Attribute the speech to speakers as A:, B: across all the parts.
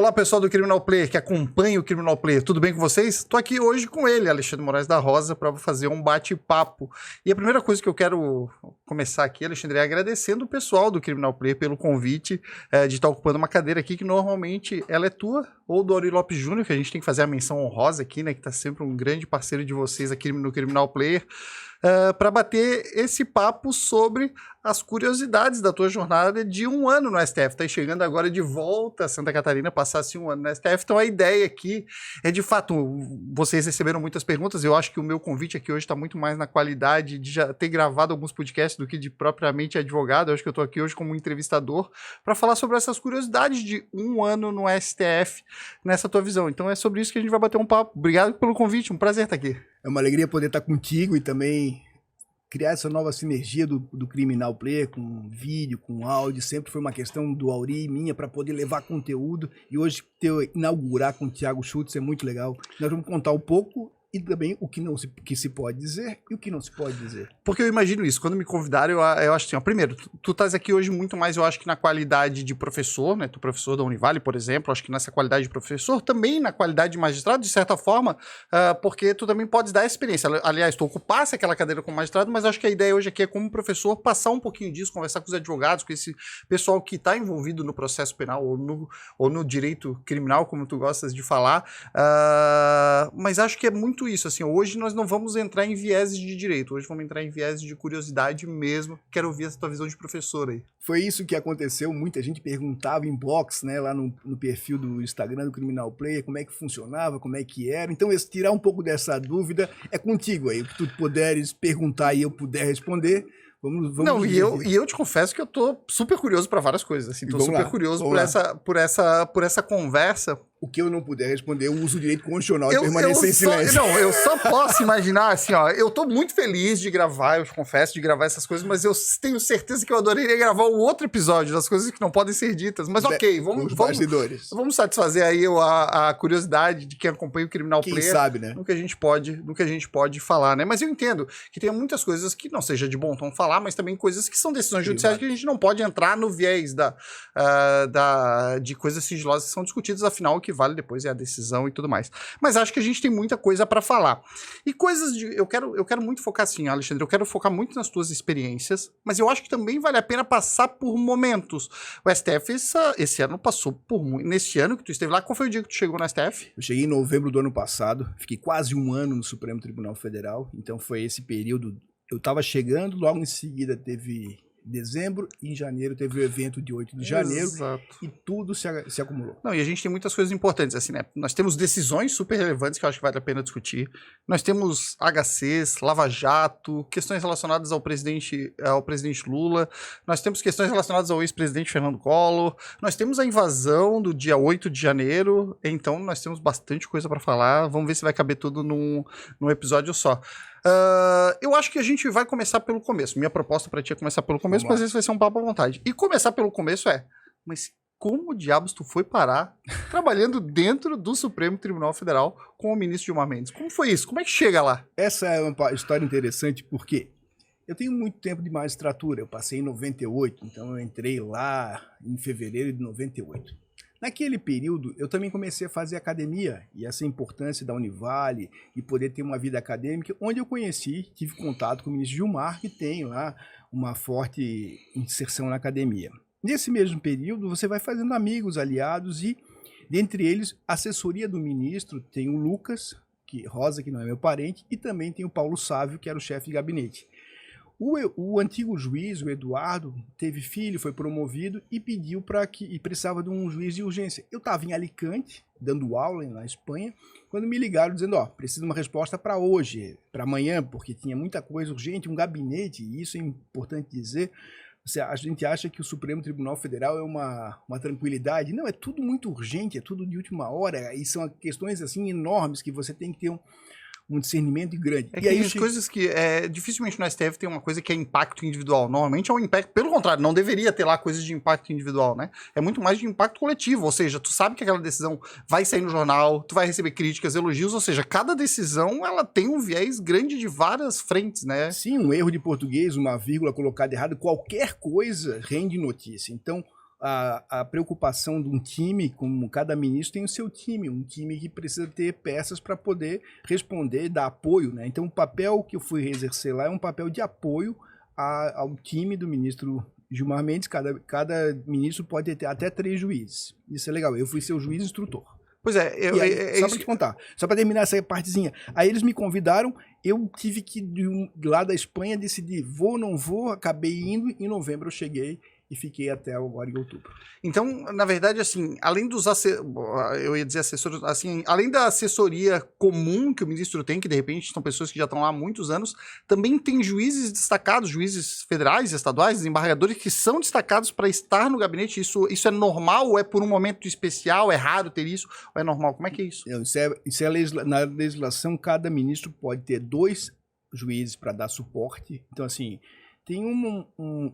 A: Olá, pessoal do Criminal Player, que acompanha o Criminal Player, tudo bem com vocês? Estou aqui hoje com ele, Alexandre Moraes da Rosa, para fazer um bate-papo. E a primeira coisa que eu quero começar aqui, Alexandre, é agradecendo o pessoal do Criminal Player pelo convite de estar ocupando uma cadeira aqui que normalmente ela é tua ou do Auri Lopes Júnior, que a gente tem que fazer a menção honrosa aqui, né, que está sempre um grande parceiro de vocês aqui no Criminal Player, para bater esse papo sobre as curiosidades da tua jornada de um ano no STF. Está chegando agora de volta a Santa Catarina, passasse um ano no STF. Então a ideia aqui é, de fato, vocês receberam muitas perguntas. Eu acho que o meu convite aqui hoje está muito mais na qualidade de já ter gravado alguns podcasts do que de propriamente advogado. Eu acho que eu estou aqui hoje como entrevistador para falar sobre essas curiosidades de um ano no STF, nessa tua visão. Então é sobre isso que a gente vai bater um papo. Obrigado pelo convite, um prazer estar aqui.
B: É uma alegria poder estar contigo e também criar essa nova sinergia do Criminal Player com vídeo, com áudio. Sempre foi uma questão do Auri e minha para poder levar conteúdo. E hoje inaugurar com o Thiago Schultz é muito legal. Nós vamos contar um pouco e também o que se pode dizer e o que não se pode dizer.
A: Porque eu imagino isso, quando me convidaram, eu acho assim, ó, primeiro, tu estás aqui hoje muito mais, eu acho que na qualidade de professor, né, tu professor da Univale, por exemplo, acho que nessa qualidade de professor, também na qualidade de magistrado, de certa forma, porque tu também podes dar experiência. Aliás, tu ocupasse aquela cadeira como magistrado, mas acho que a ideia hoje aqui é, como professor, passar um pouquinho disso, conversar com os advogados, com esse pessoal que está envolvido no processo penal ou no direito criminal, como tu gostas de falar, mas acho que é muito isso, assim, hoje nós não vamos entrar em vieses de direito, hoje vamos entrar em vieses de curiosidade mesmo. Quero ouvir essa tua visão de professor aí.
B: Foi isso que aconteceu, muita gente perguntava em box, né, lá no perfil do Instagram do Criminal Player, como é que funcionava, como é que era. Então, tirar um pouco dessa dúvida é contigo aí, o que tu puderes perguntar e eu puder responder. Vamos
A: não, e eu te confesso que eu tô super curioso para várias coisas, assim, tô super curioso por essa conversa.
B: O que eu não puder responder, eu uso o direito constitucional de permanecer em silêncio.
A: Não, eu só posso imaginar, assim, ó, eu tô muito feliz de gravar, eu te confesso, de gravar essas coisas, mas eu tenho certeza que eu adoraria gravar um outro episódio das coisas que não podem ser ditas. Mas ok, vamos satisfazer aí a curiosidade de quem acompanha o Criminal Player.
B: Quem sabe, né?
A: No que a gente pode falar, né? Mas eu entendo que tem muitas coisas que não seja de bom tom falar, mas também coisas que são decisões judiciais que a gente não pode entrar no viés de coisas sigilosas que são discutidas, afinal, o que vale depois é a decisão e tudo mais. Mas acho que a gente tem muita coisa para falar. E coisas eu quero muito focar assim, Alexandre, eu quero focar muito nas tuas experiências, mas eu acho que também vale a pena passar por momentos. O STF esse ano passou por muito. Nesse ano que tu esteve lá, qual foi o dia que tu chegou no STF?
B: Eu cheguei em novembro do ano passado, fiquei quase um ano no Supremo Tribunal Federal, então foi esse período. Eu estava chegando, logo em seguida teve dezembro, e em janeiro teve o evento de 8 de janeiro.
A: Exato.
B: E tudo se acumulou.
A: Não, e a gente tem muitas coisas importantes, assim, né? Nós temos decisões super relevantes que eu acho que vale a pena discutir. Nós temos HCs, Lava Jato, questões relacionadas ao presidente Lula. Nós temos questões relacionadas ao ex-presidente Fernando Collor. Nós temos a invasão do dia 8 de janeiro. Então, nós temos bastante coisa para falar. Vamos ver se vai caber tudo num episódio só. Eu acho que a gente vai começar pelo começo. Minha proposta para ti é começar pelo começo, mas esse vai ser um papo à vontade. E começar pelo começo mas como diabos tu foi parar trabalhando dentro do Supremo Tribunal Federal com o ministro Gilmar Mendes? Como foi isso? Como é que chega lá?
B: Essa é uma história interessante porque eu tenho muito tempo de magistratura. Eu passei em 98, então eu entrei lá em fevereiro de 98. Naquele período, eu também comecei a fazer academia, e essa importância da Univale e poder ter uma vida acadêmica, onde eu tive contato com o ministro Gilmar, que tem lá uma forte inserção na academia. Nesse mesmo período, você vai fazendo amigos, aliados, e dentre eles, a assessoria do ministro tem o Lucas Rosa, que não é meu parente, e também tem o Paulo Sávio, que era o chefe de gabinete. O antigo juiz, o Eduardo, teve filho, foi promovido e pediu e precisava de um juiz de urgência. Eu estava em Alicante, dando aula na Espanha, quando me ligaram dizendo, precisa de uma resposta para hoje, para amanhã, porque tinha muita coisa urgente, um gabinete, e isso é importante dizer. A gente acha que o Supremo Tribunal Federal é uma tranquilidade. Não, é tudo muito urgente, é tudo de última hora, e são questões assim enormes que você tem que ter um discernimento grande.
A: E aí, as coisas que dificilmente no STF tem uma coisa que é impacto individual. Normalmente é um impacto, pelo contrário, não deveria ter lá coisas de impacto individual, né? É muito mais de impacto coletivo, ou seja, tu sabe que aquela decisão vai sair no jornal, tu vai receber críticas, elogios, ou seja, cada decisão ela tem um viés grande de várias frentes, né?
B: Sim, um erro de português, uma vírgula colocada errada, qualquer coisa rende notícia. Então, a preocupação de um time, como cada ministro tem o seu time, um time que precisa ter peças para poder responder, dar apoio, né? Então o papel que eu fui exercer lá é um papel de apoio ao time do ministro Gilmar Mendes. Cada ministro pode ter até 3 juízes. Isso é legal. Eu fui seu juiz instrutor.
A: Pois é,
B: só para te contar, só para terminar essa partezinha. Aí eles me convidaram, eu tive que lá da Espanha decidir vou ou não vou, acabei indo, em novembro eu cheguei e fiquei até agora em outubro.
A: Então, na verdade, assim, além dos eu ia dizer assessores, assim, além da assessoria comum que o ministro tem, que de repente são pessoas que já estão lá há muitos anos, também tem juízes destacados, juízes federais, estaduais, desembargadores que são destacados para estar no gabinete. Isso é normal ou é por um momento especial? É raro ter isso? Ou é normal? Como é que é isso?
B: Na legislação, cada ministro pode ter 2 juízes para dar suporte. Então, assim, tem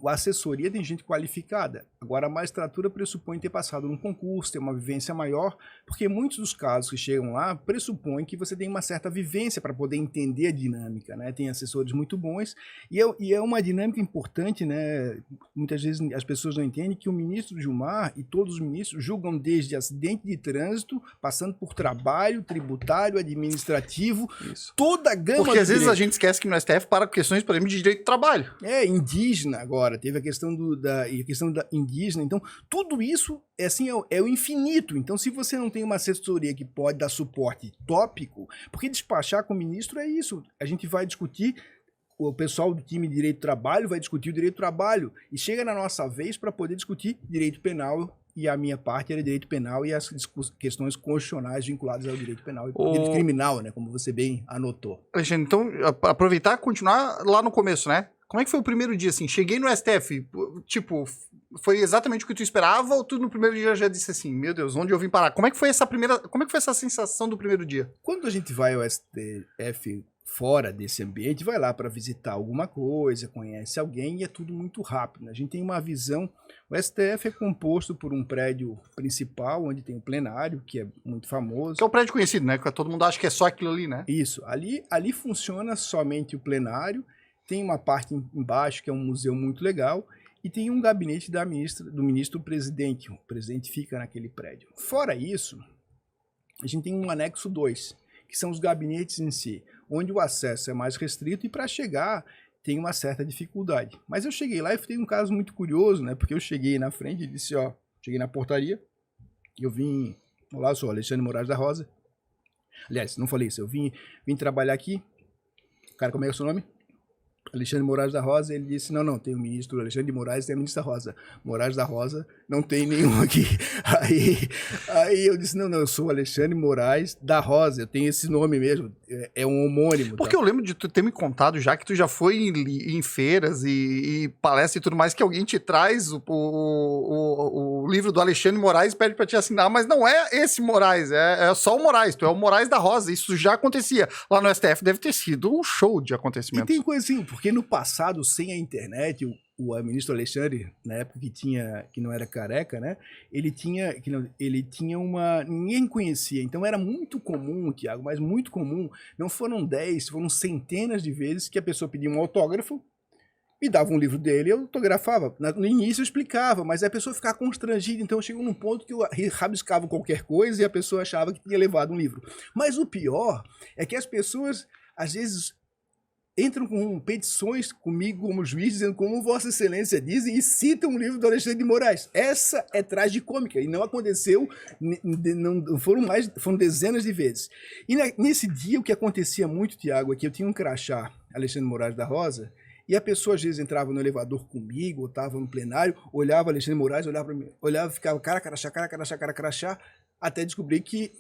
B: a assessoria tem gente qualificada. Agora, a magistratura pressupõe ter passado num concurso, ter uma vivência maior, porque muitos dos casos que chegam lá pressupõem que você tem uma certa vivência para poder entender a dinâmica, né? Tem assessores muito bons, e é uma dinâmica importante, né? Muitas vezes as pessoas não entendem que o ministro Gilmar e todos os ministros julgam desde acidente de trânsito, passando por trabalho, tributário, administrativo, toda a gama.
A: Porque às vezes a gente esquece que no STF para questões, por exemplo, de direito do trabalho.
B: Indígena agora, teve a questão da indígena, então tudo isso é o infinito. Então, se você não tem uma assessoria que pode dar suporte tópico, porque despachar com o ministro é isso, a gente vai discutir, o pessoal do time de direito do trabalho vai discutir o direito do trabalho, e chega na nossa vez para poder discutir direito penal, e a minha parte era direito penal e as questões constitucionais vinculadas ao direito penal e direito criminal, né, como você bem anotou.
A: Alexandre, então, aproveitar e continuar lá no começo, né? Como é que foi o primeiro dia, assim? Cheguei no STF, tipo, foi exatamente o que tu esperava ou tu no primeiro dia já disse assim, meu Deus, onde eu vim parar? Como é que foi essa sensação do primeiro dia?
B: Quando a gente vai ao STF fora desse ambiente, vai lá para visitar alguma coisa, conhece alguém e é tudo muito rápido, né? A gente tem uma visão, o STF é composto por um prédio principal, onde tem o plenário, que é muito famoso.
A: Que é o prédio conhecido, né? Que todo mundo acha que é só aquilo ali, né?
B: Isso, ali funciona somente o plenário. Tem uma parte embaixo que é um museu muito legal e tem um gabinete do ministro-presidente. O presidente fica naquele prédio. Fora isso, a gente tem um anexo 2, que são os gabinetes em si, onde o acesso é mais restrito e para chegar tem uma certa dificuldade. Mas eu cheguei lá e foi um caso muito curioso, né? Porque eu cheguei na frente e disse, cheguei na portaria, eu vim, olá, eu sou Alexandre Moraes da Rosa. Aliás, não falei isso, eu vim trabalhar aqui. Cara, como é o seu nome? Alexandre Moraes da Rosa. Ele disse, não, tem o ministro Alexandre de Moraes e tem a ministra Rosa. Moraes da Rosa, não tem nenhum aqui. Aí eu disse, não, eu sou Alexandre Moraes da Rosa, eu tenho esse nome mesmo, é um homônimo.
A: Porque eu lembro de tu ter me contado já que tu já foi em feiras e palestras e tudo mais, que alguém te traz o livro do Alexandre Moraes e pede pra te assinar, mas não é esse Moraes, é só o Moraes, tu é o Moraes da Rosa, isso já acontecia. Lá no STF deve ter sido um show de acontecimentos.
B: E tem coisa assim, porque no passado, sem a internet, o ministro Alexandre, na época que não era careca, né? Ele tinha uma... Ninguém conhecia, então era muito comum, Tiago, mas muito comum. Não foram 10, foram centenas de vezes que a pessoa pedia um autógrafo, me dava um livro dele e eu autografava. No início eu explicava, mas a pessoa ficava constrangida, então chegou num ponto que eu rabiscava qualquer coisa e a pessoa achava que tinha levado um livro. Mas o pior é que as pessoas, às vezes, entram com petições comigo como juiz, dizendo como Vossa Excelência diz, e citam o livro do Alexandre de Moraes. Essa é tragicômica, e não aconteceu, foram dezenas de vezes. E nesse dia, o que acontecia muito, Tiago, é que eu tinha um crachá, Alexandre Moraes da Rosa, e a pessoa às vezes entrava no elevador comigo, ou estava no plenário, olhava Alexandre Moraes, olhava para mim, ficava cara, crachá, até descobrir que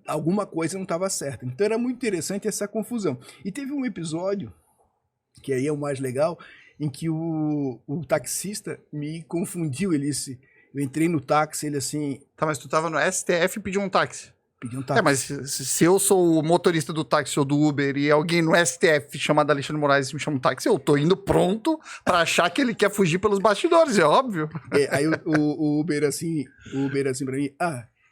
B: alguma coisa não estava certa. Então era muito interessante essa confusão. E teve um episódio, que aí é o mais legal, em que o taxista me confundiu. Ele disse, eu entrei no táxi, ele assim...
A: Tá, mas tu tava no STF e pediu um táxi.
B: Pedi um táxi.
A: Mas se eu sou o motorista do táxi ou do Uber e alguém no STF chamado Alexandre Moraes me chama um táxi, eu tô indo pronto pra achar que ele quer fugir pelos bastidores, é óbvio.
B: Aí o Uber assim pra mim,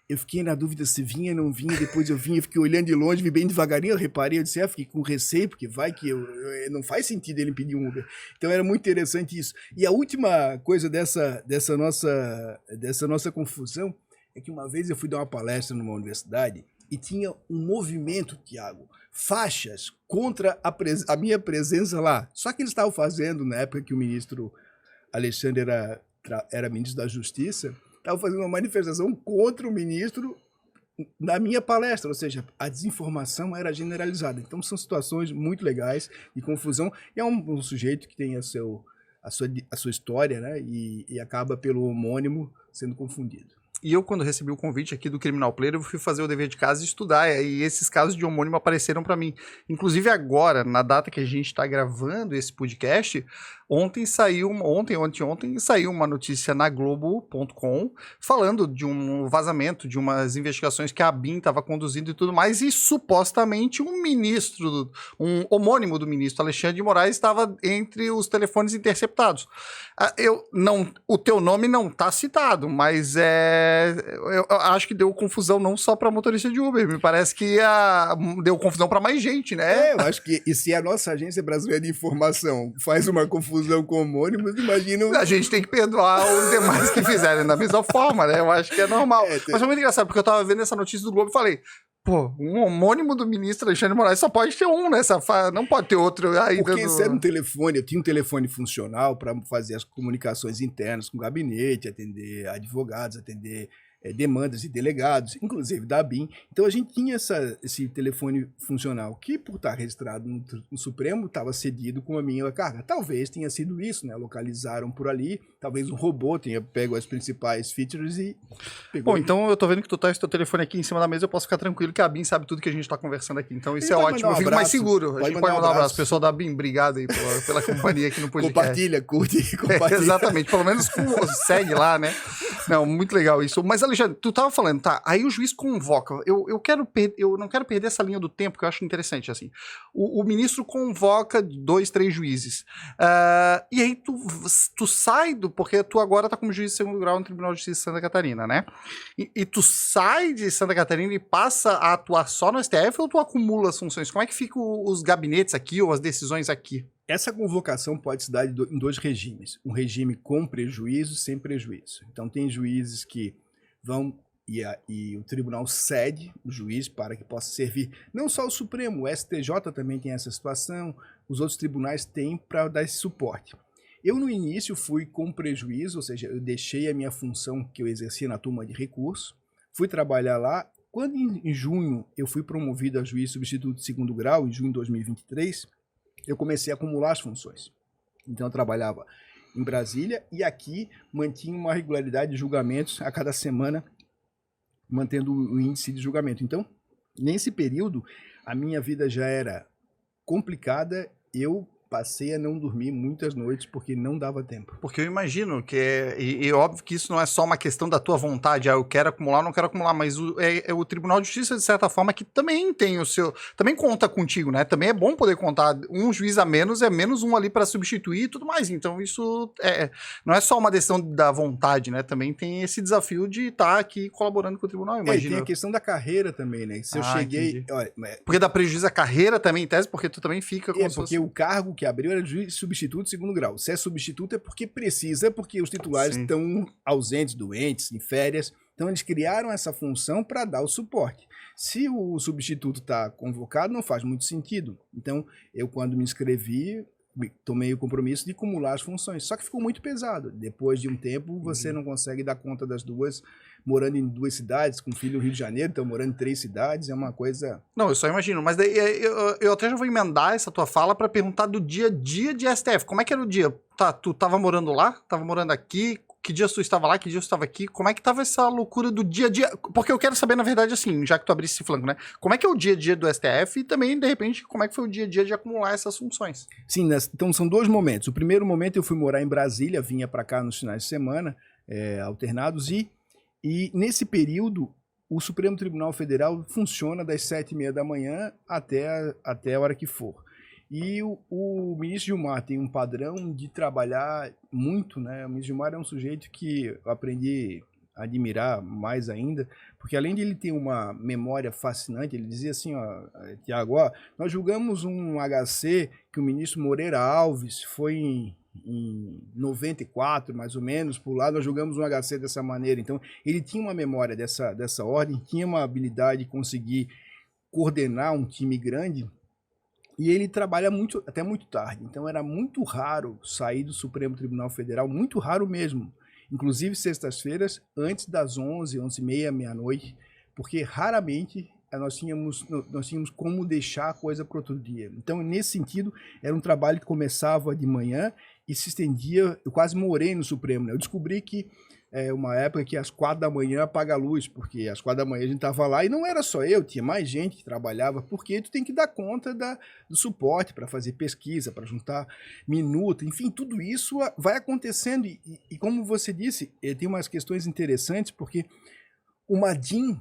B: Eu fiquei na dúvida se vinha ou não vinha, depois eu vinha, fiquei olhando de longe, vi bem devagarinho, eu reparei, eu disse, fiquei com receio, porque vai que não faz sentido ele pedir um Uber. Então era muito interessante isso. E a última coisa dessa nossa confusão é que uma vez eu fui dar uma palestra numa universidade e tinha um movimento, Tiago, faixas contra a minha presença lá. Só que eles estavam fazendo, na época que o ministro Alexandre era ministro da Justiça, estavam fazendo uma manifestação contra o ministro na minha palestra, ou seja, a desinformação era generalizada. Então são situações muito legais de confusão. E é um sujeito que tem a sua história, né? E acaba pelo homônimo sendo confundido.
A: E eu, quando recebi o convite aqui do Criminal Player, eu fui fazer o dever de casa e estudar, e esses casos de homônimo apareceram para mim. Inclusive agora, na data que a gente está gravando esse podcast, ontem saiu uma notícia na Globo.com falando de um vazamento, de umas investigações que a ABIN estava conduzindo e tudo mais, e supostamente um homônimo do ministro Alexandre de Moraes estava entre os telefones interceptados. O teu nome não está citado, mas eu acho que deu confusão não só para motorista de Uber, me parece que deu confusão para mais gente, né?
B: Eu acho que, e se a nossa Agência Brasileira de Informação faz uma confusão com homônimos, imagino...
A: A gente tem que perdoar os demais que fizerem da mesma forma, né? Eu acho que é normal. Mas foi muito engraçado, porque eu tava vendo essa notícia do Globo e falei, pô, um homônimo do ministro Alexandre de Moraes só pode ter um, né? Não pode ter outro aí.
B: Porque esse era um telefone, eu tinha um telefone funcional para fazer as comunicações internas com o gabinete, atender advogados, atender demandas de delegados, inclusive da ABIN. Então a gente tinha esse telefone funcional que, por estar registrado no Supremo, estava cedido com a minha carga. Talvez tenha sido isso, né? Localizaram por ali, talvez um robô tenha pego as principais features e pegou.
A: Bom, então eu tô vendo que tu tá esse teu telefone aqui em cima da mesa, eu posso ficar tranquilo que a ABIN sabe tudo que a gente tá conversando aqui. Então isso é ótimo, eu fico mais seguro. A gente pode mandar um abraço. Pessoal da ABIN, obrigado aí pela companhia aqui no podcast.
B: Compartilha, curte, compartilha.
A: Exatamente, pelo menos segue lá, né? Não, muito legal isso. Mas, Alexandre, tu tava falando, tá, aí o juiz convoca, eu não quero perder essa linha do tempo, que eu acho interessante, assim, o ministro convoca 2, 3 juízes, e aí tu sai porque tu agora tá como juiz de segundo grau no Tribunal de Justiça de Santa Catarina, né, e tu sai de Santa Catarina e passa a atuar só no STF, ou tu acumula as funções? Como é que ficam os gabinetes aqui, ou as decisões aqui?
B: Essa convocação pode se dar em 2 regimes. Um regime com prejuízo e sem prejuízo. Então tem juízes que vão e o tribunal cede o juiz para que possa servir. Não só o Supremo, o STJ também tem essa situação, os outros tribunais têm para dar esse suporte. Eu no início fui com prejuízo, ou seja, eu deixei a minha função que eu exercia na turma de recurso, fui trabalhar lá. Quando em junho eu fui promovido a juiz substituto de segundo grau, em junho de 2023, eu comecei a acumular as funções. Então eu trabalhava em Brasília e aqui mantinha uma regularidade de julgamentos a cada semana, mantendo o índice de julgamento. Então, nesse período, a minha vida já era complicada, eu passei a não dormir muitas noites porque não dava tempo.
A: Porque eu imagino que e óbvio que isso não é só uma questão da tua vontade, eu quero acumular, não quero acumular, mas o Tribunal de Justiça, de certa forma, que também tem também conta contigo, né? Também é bom poder contar, um juiz a menos é menos um ali para substituir e tudo mais. Então isso não é só uma decisão da vontade, né? Também tem esse desafio de estar aqui colaborando com o tribunal, imagina.
B: E tem a questão da carreira também, né? Se eu cheguei...
A: Olha, porque dá prejuízo à carreira também, em tese, porque tu também fica com
B: porque o cargo que abriu era juiz substituto de segundo grau. Se é substituto é porque precisa, porque os titulares estão ausentes, doentes, em férias. Então eles criaram essa função para dar o suporte. Se o substituto está convocado, não faz muito sentido. Então eu, quando me inscrevi, tomei o compromisso de acumular as funções. Só que ficou muito pesado. Depois de um tempo, você não consegue dar conta das duas, morando em 2 cidades, com filho no Rio de Janeiro, então morando em 3 cidades, é uma coisa...
A: Não, eu só imagino, mas daí eu até já vou emendar essa tua fala para perguntar do dia a dia de STF. Como é que era o dia? Tá, tu tava morando lá? Tava morando aqui? Que dias tu estava lá? Que dias tu estava aqui? Como é que tava essa loucura do dia a dia? Porque eu quero saber, na verdade, assim, já que tu abriste esse flanco, né? Como é que é o dia a dia do STF e também, de repente, como é que foi o dia a dia de acumular essas funções?
B: Sim, então são 2 momentos. O primeiro momento eu fui morar em Brasília, vinha para cá nos finais de semana, alternados, e nesse período o Supremo Tribunal Federal funciona das 7h30 da manhã até a hora que for. E o ministro Gilmar tem um padrão de trabalhar muito, né? O ministro Gilmar é um sujeito que eu aprendi admirar mais ainda, porque além de ele ter uma memória fascinante, ele dizia assim, ó, Tiago, ó, nós julgamos um HC que o ministro Moreira Alves foi em 94, mais ou menos, por lá, nós julgamos um HC dessa maneira. Então, ele tinha uma memória dessa ordem, tinha uma habilidade de conseguir coordenar um time grande, e ele trabalha até muito tarde. Então, era muito raro sair do Supremo Tribunal Federal, muito raro mesmo. Inclusive sextas-feiras, antes das 11, 11h30, meia-noite, porque raramente nós tínhamos como deixar a coisa para outro dia. Então, nesse sentido, era um trabalho que começava de manhã e se estendia. Eu quase morei no Supremo, né? Eu descobri que uma época que às 4 da manhã apaga a luz, porque às 4 da manhã a gente estava lá e não era só eu, tinha mais gente que trabalhava, porque tu tem que dar conta do suporte para fazer pesquisa, para juntar minuto, enfim, tudo isso vai acontecendo e como você disse, tem umas questões interessantes, porque uma DIN,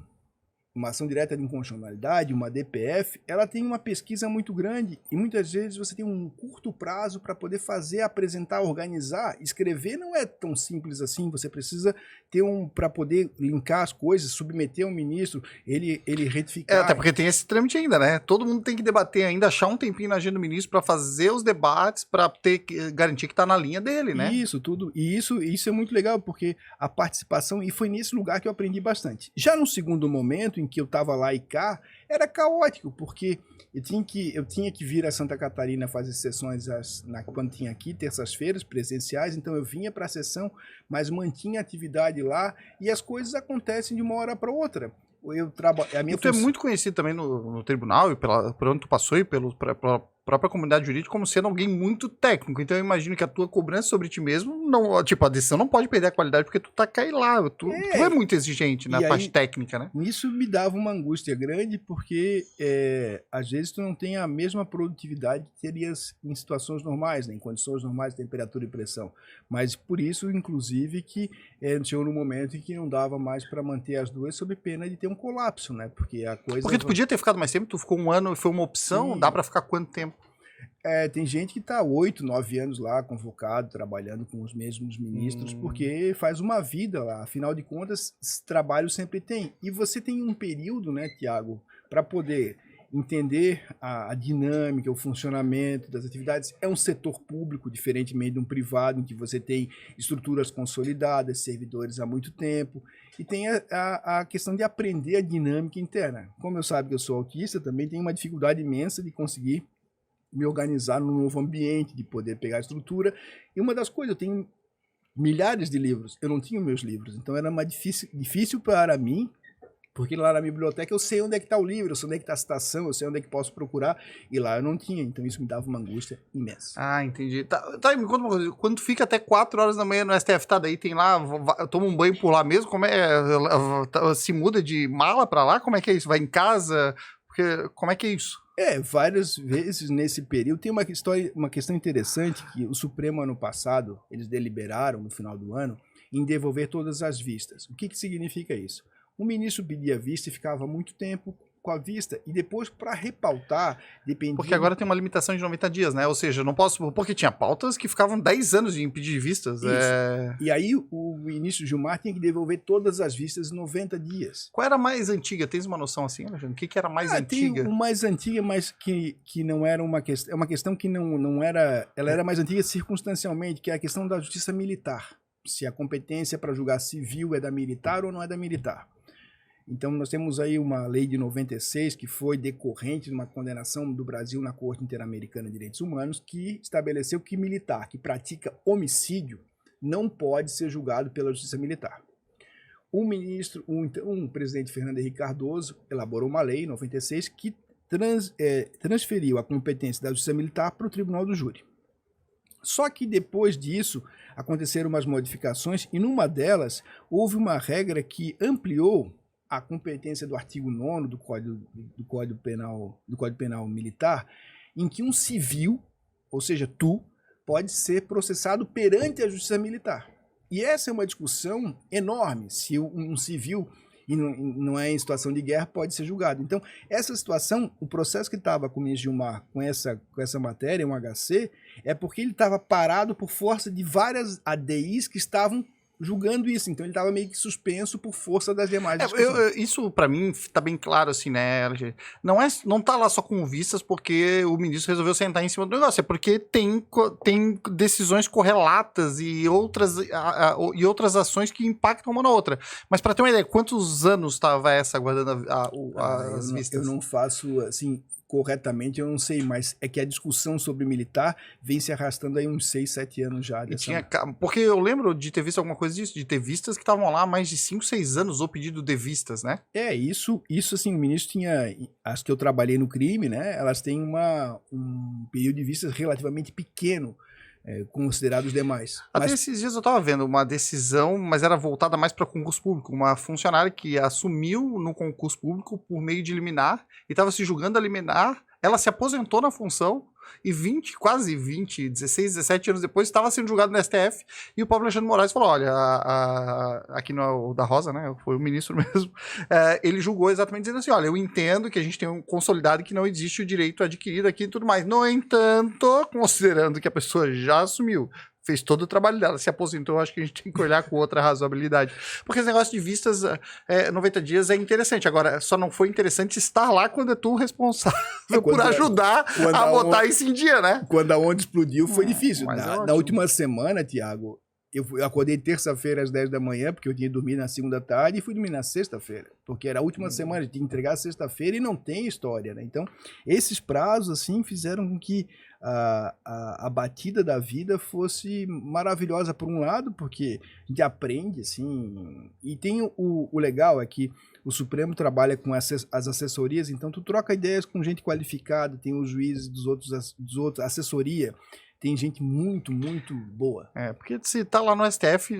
B: uma ação direta de inconstitucionalidade, uma DPF, ela tem uma pesquisa muito grande e muitas vezes você tem um curto prazo para poder fazer, apresentar, organizar. Escrever não é tão simples assim, você precisa ter para poder linkar as coisas, submeter ao ministro, ele retificar.
A: Até porque tem esse trâmite ainda, né? Todo mundo tem que debater ainda, achar um tempinho na agenda do ministro para fazer os debates, para garantir que está na linha dele, né?
B: Isso, tudo. E isso é muito legal, porque a participação, e foi nesse lugar que eu aprendi bastante. Já no segundo momento, em que eu estava lá e cá, era caótico, porque eu tinha que vir a Santa Catarina fazer sessões quando tinha aqui, terças-feiras, presenciais, então eu vinha para a sessão, mas mantinha atividade lá, e as coisas acontecem de uma hora para outra.
A: Tu é muito conhecido também no tribunal, e por onde tu passou, e pela própria comunidade jurídica, como sendo alguém muito técnico. Então eu imagino que a tua cobrança sobre ti mesmo, não, tipo, a decisão não pode perder a qualidade, porque tu tá caindo lá. Tu é muito exigente na parte técnica, né?
B: Isso me dava uma angústia grande, porque às vezes tu não tem a mesma produtividade que terias em situações normais, né? Em condições normais de temperatura e pressão. Mas por isso, inclusive, que chegou num momento em que não dava mais para manter as duas, sob pena de ter um colapso, né? Porque a coisa...
A: Porque tu podia ter ficado mais tempo, tu ficou 1 ano, foi uma opção, sim. Dá para ficar quanto tempo?
B: Tem gente que está 8, 9 anos lá, convocado, trabalhando com os mesmos ministros, porque faz uma vida lá. Afinal de contas, trabalho sempre tem. E você tem um período, né, Tiago, para poder entender a dinâmica, o funcionamento das atividades. É um setor público, diferentemente de um privado, em que você tem estruturas consolidadas, servidores há muito tempo, e tem a questão de aprender a dinâmica interna. Como eu sabe que eu sou autista, também tenho uma dificuldade imensa de conseguir me organizar num novo ambiente, de poder pegar a estrutura. E uma das coisas, eu tenho milhares de livros, eu não tinha meus livros, então era mais difícil para mim, porque lá na minha biblioteca eu sei onde é que está o livro, eu sei onde é que está a citação, eu sei onde é que posso procurar, e lá eu não tinha, então isso me dava uma angústia imensa.
A: Ah, entendi. Tá, me conta uma coisa, quando tu fica até 4 horas da manhã no STF, tá, daí tem lá, toma um banho por lá mesmo, como se muda de mala para lá, como é que é isso? Vai em casa? Porque, como é que é isso?
B: Várias vezes nesse período. Tem uma questão interessante, que o Supremo, ano passado, eles deliberaram no final do ano em devolver todas as vistas. O que significa isso? O ministro pedia vista e ficava muito tempo com a vista, e depois para repautar, dependia...
A: Porque agora tem uma limitação de 90 dias, né? Ou seja, eu não posso... Porque tinha pautas que ficavam 10 anos de impedir vistas.
B: E aí o ministro Gilmar tinha que devolver todas as vistas em 90 dias.
A: Qual era a mais antiga? Tens uma noção assim, Alexandre? O que era a mais antiga?
B: Tem uma mais antiga, mas que não era uma questão... É uma questão que não era... Ela era mais antiga circunstancialmente, que é a questão da justiça militar. Se a competência para julgar civil é da militar ou não é da militar. Então, nós temos aí uma lei de 96 que foi decorrente de uma condenação do Brasil na Corte Interamericana de Direitos Humanos, que estabeleceu que militar que pratica homicídio não pode ser julgado pela justiça militar. O presidente Fernando Henrique Cardoso elaborou uma lei em 96 que transferiu a competência da justiça militar para o Tribunal do Júri. Só que depois disso aconteceram umas modificações e numa delas houve uma regra que ampliou a competência do artigo 9º do Código Penal Militar, em que um civil, ou seja, tu, pode ser processado perante a justiça militar. E essa é uma discussão enorme, se um civil, e não é em situação de guerra, pode ser julgado. Então, essa situação, o processo que estava com o ministro Gilmar com essa matéria, um HC, é porque ele estava parado por força de várias ADIs que estavam julgando isso. Então ele estava meio que suspenso por força das demais
A: isso para mim tá bem claro assim, né, LG? Não tá lá só com vistas porque o ministro resolveu sentar em cima do negócio, é porque tem decisões correlatas e outras ações que impactam uma na outra. Mas para ter uma ideia, quantos anos estava essa aguardando as vistas?
B: Eu não faço assim corretamente, eu não sei, mas é que a discussão sobre militar vem se arrastando aí uns 6, 7 anos já.
A: Porque eu lembro de ter visto alguma coisa disso, de ter vistas que estavam lá há mais de 5, 6 anos o pedido de vistas, né?
B: Isso assim, o ministro tinha, as que eu trabalhei no crime, né, elas têm um período de vistas relativamente pequeno, considerado os demais.
A: Até esses dias eu estava vendo uma decisão, mas era voltada mais para concurso público. Uma funcionária que assumiu no concurso público por meio de liminar e estava se julgando a liminar. Ela se aposentou na função e 16, 17 anos depois estava sendo julgado no STF e o Pablo Alexandre Moraes falou, olha, aqui no da Rosa, né, foi o ministro mesmo, ele julgou exatamente dizendo assim, olha, eu entendo que a gente tem um consolidado que não existe o direito adquirido aqui e tudo mais, no entanto, considerando que a pessoa já assumiu, fez todo o trabalho dela, se aposentou, acho que a gente tem que olhar com outra razoabilidade. Porque esse negócio de vistas 90 dias é interessante. Agora, só não foi interessante estar lá quando é tu responsável por ajudar a botar isso em dia, né?
B: Quando a onda explodiu, foi difícil. Na última semana, Tiago, eu acordei terça-feira às 10 da manhã, porque eu tinha dormido na segunda tarde, e fui dormir na sexta-feira. Porque era a última semana, eu tinha que entregar sexta-feira e não tem história, né? Então, esses prazos, assim, fizeram com que a batida da vida fosse maravilhosa por um lado, porque a gente aprende, assim, e tem o legal é que o Supremo trabalha com as assessorias, então tu troca ideias com gente qualificada, tem os juízes dos outros, assessoria, tem gente muito, muito boa.
A: Porque se tá lá no STF,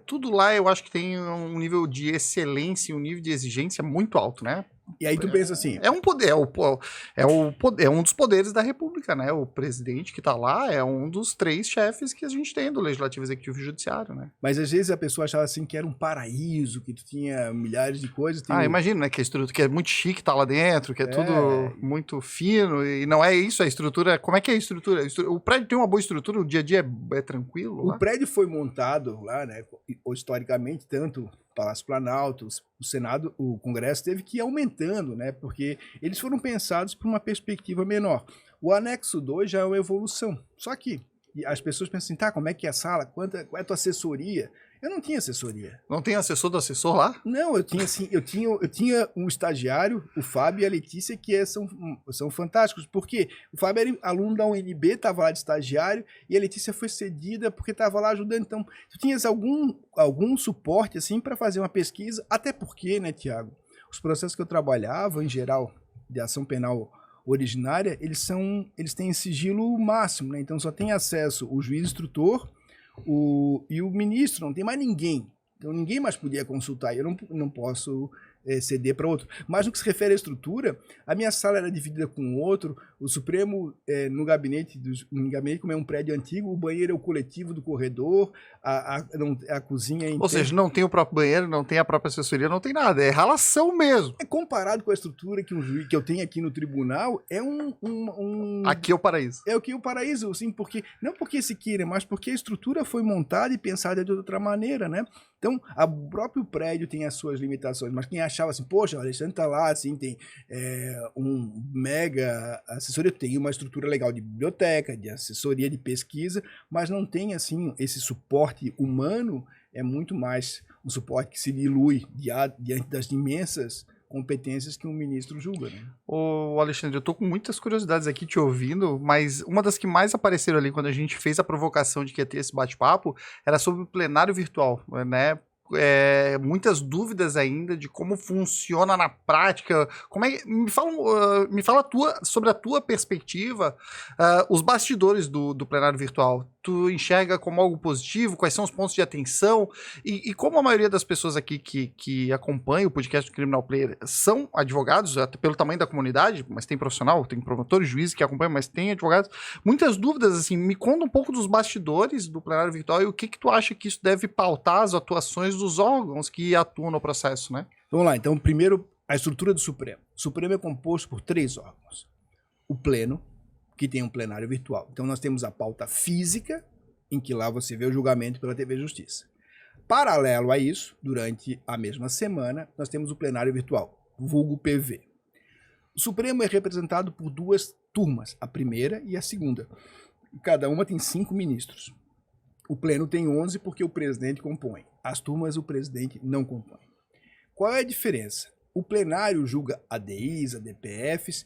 A: tudo lá eu acho que tem um nível de excelência, um nível de exigência muito alto, né?
B: E aí tu pensa assim...
A: É um poder, é um dos poderes da República, né? O presidente que tá lá é um dos 3 chefes que a gente tem do Legislativo, Executivo e Judiciário, né?
B: Mas às vezes a pessoa achava assim que era um paraíso, que tu tinha milhares de coisas...
A: Imagina, né? Que a estrutura que é muito chique tá lá dentro, que é tudo muito fino, e não é isso, a estrutura... Como é que é a estrutura? O prédio tem uma boa estrutura, o dia a dia é tranquilo lá?
B: O prédio foi montado lá, né? Historicamente, tanto... Palácio Planalto, o Senado, o Congresso teve que ir aumentando, né? Porque eles foram pensados por uma perspectiva menor. O anexo 2 já é uma evolução. Só que as pessoas pensam assim, tá, como é que é a sala? Qual é a tua assessoria? Eu não tinha assessoria.
A: Não tem assessor do assessor lá?
B: Não, eu tinha um estagiário, o Fábio e a Letícia, que são fantásticos, porque o Fábio era aluno da UNB, estava lá de estagiário, e a Letícia foi cedida porque estava lá ajudando. Então, tu tinhas algum suporte, assim, para fazer uma pesquisa, até porque, né, Tiago, os processos que eu trabalhava, em geral, de ação penal originária, eles têm sigilo máximo, né? Então, só tem acesso o juiz instrutor, e o ministro, não tem mais ninguém. Então ninguém mais podia consultar. Eu não posso ceder para outro. Mas no que se refere à estrutura, a minha sala era dividida com outro. O Supremo, no gabinete, como é um prédio antigo, o banheiro é o coletivo do corredor, a cozinha...
A: Ou seja, não tem o próprio banheiro, não tem a própria assessoria, não tem nada. É relação mesmo.
B: Comparado com a estrutura que eu tenho aqui no tribunal, é
A: Aqui é o paraíso.
B: É o paraíso, assim, porque... Não porque se queira, mas porque a estrutura foi montada e pensada de outra maneira, né? Então, o próprio prédio tem as suas limitações, mas quem achava assim, poxa, o Alexandre tá lá, assim, tem um mega assessoria, tem uma estrutura legal de biblioteca, de assessoria, de pesquisa, mas não tem, assim, esse suporte humano, é muito mais um suporte que se dilui diante das imensas competências que um ministro julga, né?
A: Ô Alexandre, eu tô com muitas curiosidades aqui te ouvindo, mas uma das que mais apareceram ali quando a gente fez a provocação de que ia ter esse bate-papo era sobre o plenário virtual, né? Muitas dúvidas ainda de como funciona na prática. Me fala sobre a tua perspectiva, os bastidores do plenário virtual. Tu enxerga como algo positivo? Quais são os pontos de atenção? E como a maioria das pessoas aqui que acompanham o podcast do Criminal Player são advogados, até pelo tamanho da comunidade, mas tem profissional, tem promotores, juízes que acompanham, mas tem advogados. Muitas dúvidas, assim, me conta um pouco dos bastidores do plenário virtual e o que tu acha que isso deve pautar as atuações dos órgãos que atuam no processo, né?
B: Vamos lá, então, primeiro, a estrutura do Supremo. O Supremo é composto por 3 órgãos. O Pleno, que tem um plenário virtual. Então, nós temos a pauta física, em que lá você vê o julgamento pela TV Justiça. Paralelo a isso, durante a mesma semana, nós temos o plenário virtual, vulgo PV. O Supremo é representado por duas turmas, a primeira e a segunda. Cada uma tem 5 ministros. O pleno tem 11 porque o presidente compõe. As turmas o presidente não compõe. Qual é a diferença? O plenário julga ADIs, ADPFs,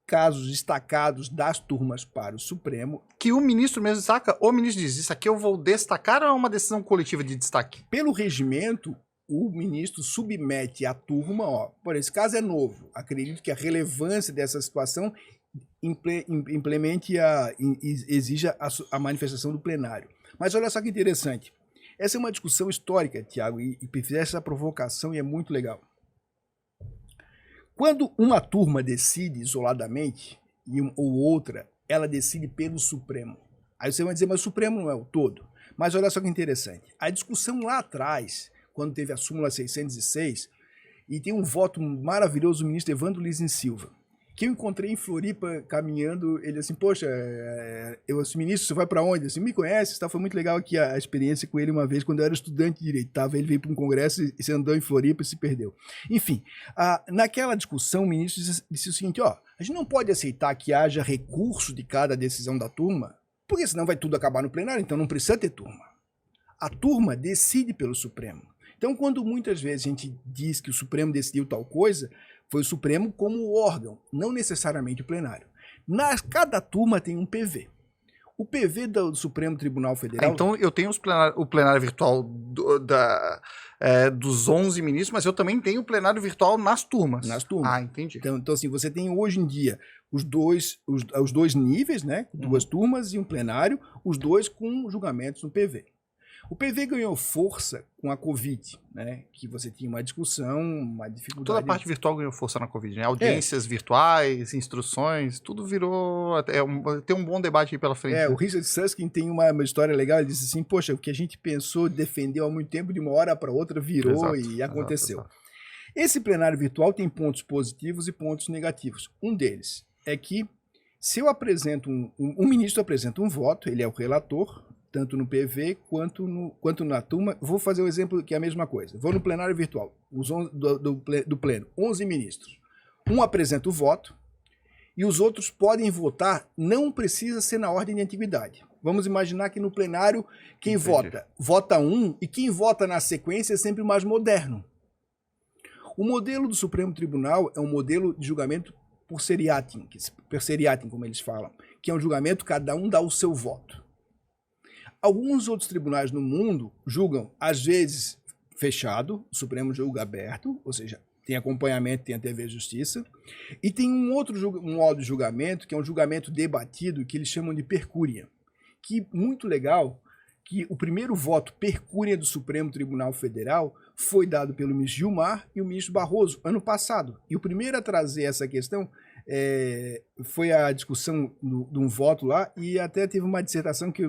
B: casos destacados das turmas para o Supremo.
A: Que o ministro mesmo destaca, o ministro diz, isso aqui eu vou destacar ou é uma decisão coletiva de destaque?
B: Pelo regimento, o ministro submete à turma, por esse caso é novo, acredito que a relevância dessa situação exija a manifestação do plenário. Mas olha só que interessante, essa é uma discussão histórica, Tiago, e fiz essa provocação e é muito legal. Quando uma turma decide isoladamente, ou outra, ela decide pelo Supremo. Aí você vai dizer, mas o Supremo não é o todo. Mas olha só que interessante, a discussão lá atrás, quando teve a súmula 606, e tem um voto maravilhoso do ministro Evandro Lins Silva, que eu encontrei em Floripa caminhando, ele assim, poxa, ministro, você vai para onde? Assim, me conhece, tá? Foi muito legal aqui a experiência com ele uma vez, quando eu era estudante de direito, ele veio para um congresso e se andou em Floripa e se perdeu. Enfim, naquela discussão o ministro disse o seguinte, a gente não pode aceitar que haja recurso de cada decisão da turma, porque senão vai tudo acabar no plenário, então não precisa ter turma. A turma decide pelo Supremo. Então, quando muitas vezes a gente diz que o Supremo decidiu tal coisa, foi o Supremo como órgão, não necessariamente o plenário. Cada turma tem um PV. O PV do Supremo Tribunal Federal...
A: Então, eu tenho o plenário virtual dos 11 ministros, mas eu também tenho o plenário virtual nas turmas.
B: Nas turmas.
A: Ah, entendi.
B: Então assim, você tem hoje em dia os dois níveis, né? Duas turmas e um plenário, os dois com julgamentos no PV. O PV ganhou força com a Covid, né? Que você tinha uma discussão, uma dificuldade...
A: Toda a parte virtual ganhou força na Covid, né? Audiências virtuais, instruções, tudo virou... tem um bom debate aí pela frente.
B: O Richard Susskind tem uma história legal, ele disse assim, poxa, o que a gente pensou, defendeu há muito tempo, de uma hora para outra virou e aconteceu. Exato. Esse plenário virtual tem pontos positivos e pontos negativos. Um deles é que, se eu apresento um ministro apresenta um voto, ele é o relator, tanto no PV quanto na turma. Vou fazer um exemplo que é a mesma coisa. Vou no plenário virtual, do pleno, 11 ministros. Um apresenta o voto e os outros podem votar, não precisa ser na ordem de antiguidade. Vamos imaginar que no plenário, quem vota um, e quem vota na sequência é sempre o mais moderno. O modelo do Supremo Tribunal é um modelo de julgamento por seriatim, como eles falam, que é um julgamento, cada um dá o seu voto. Alguns outros tribunais no mundo julgam, às vezes, fechado, o Supremo julga aberto, ou seja, tem acompanhamento, tem a TV Justiça, e tem um outro modo de julgamento, que é um julgamento debatido, que eles chamam de percúria, que muito legal, que o primeiro voto percúria do Supremo Tribunal Federal foi dado pelo ministro Gilmar e o ministro Barroso, ano passado. E o primeiro a trazer essa questão foi a discussão de um voto lá, e até teve uma dissertação que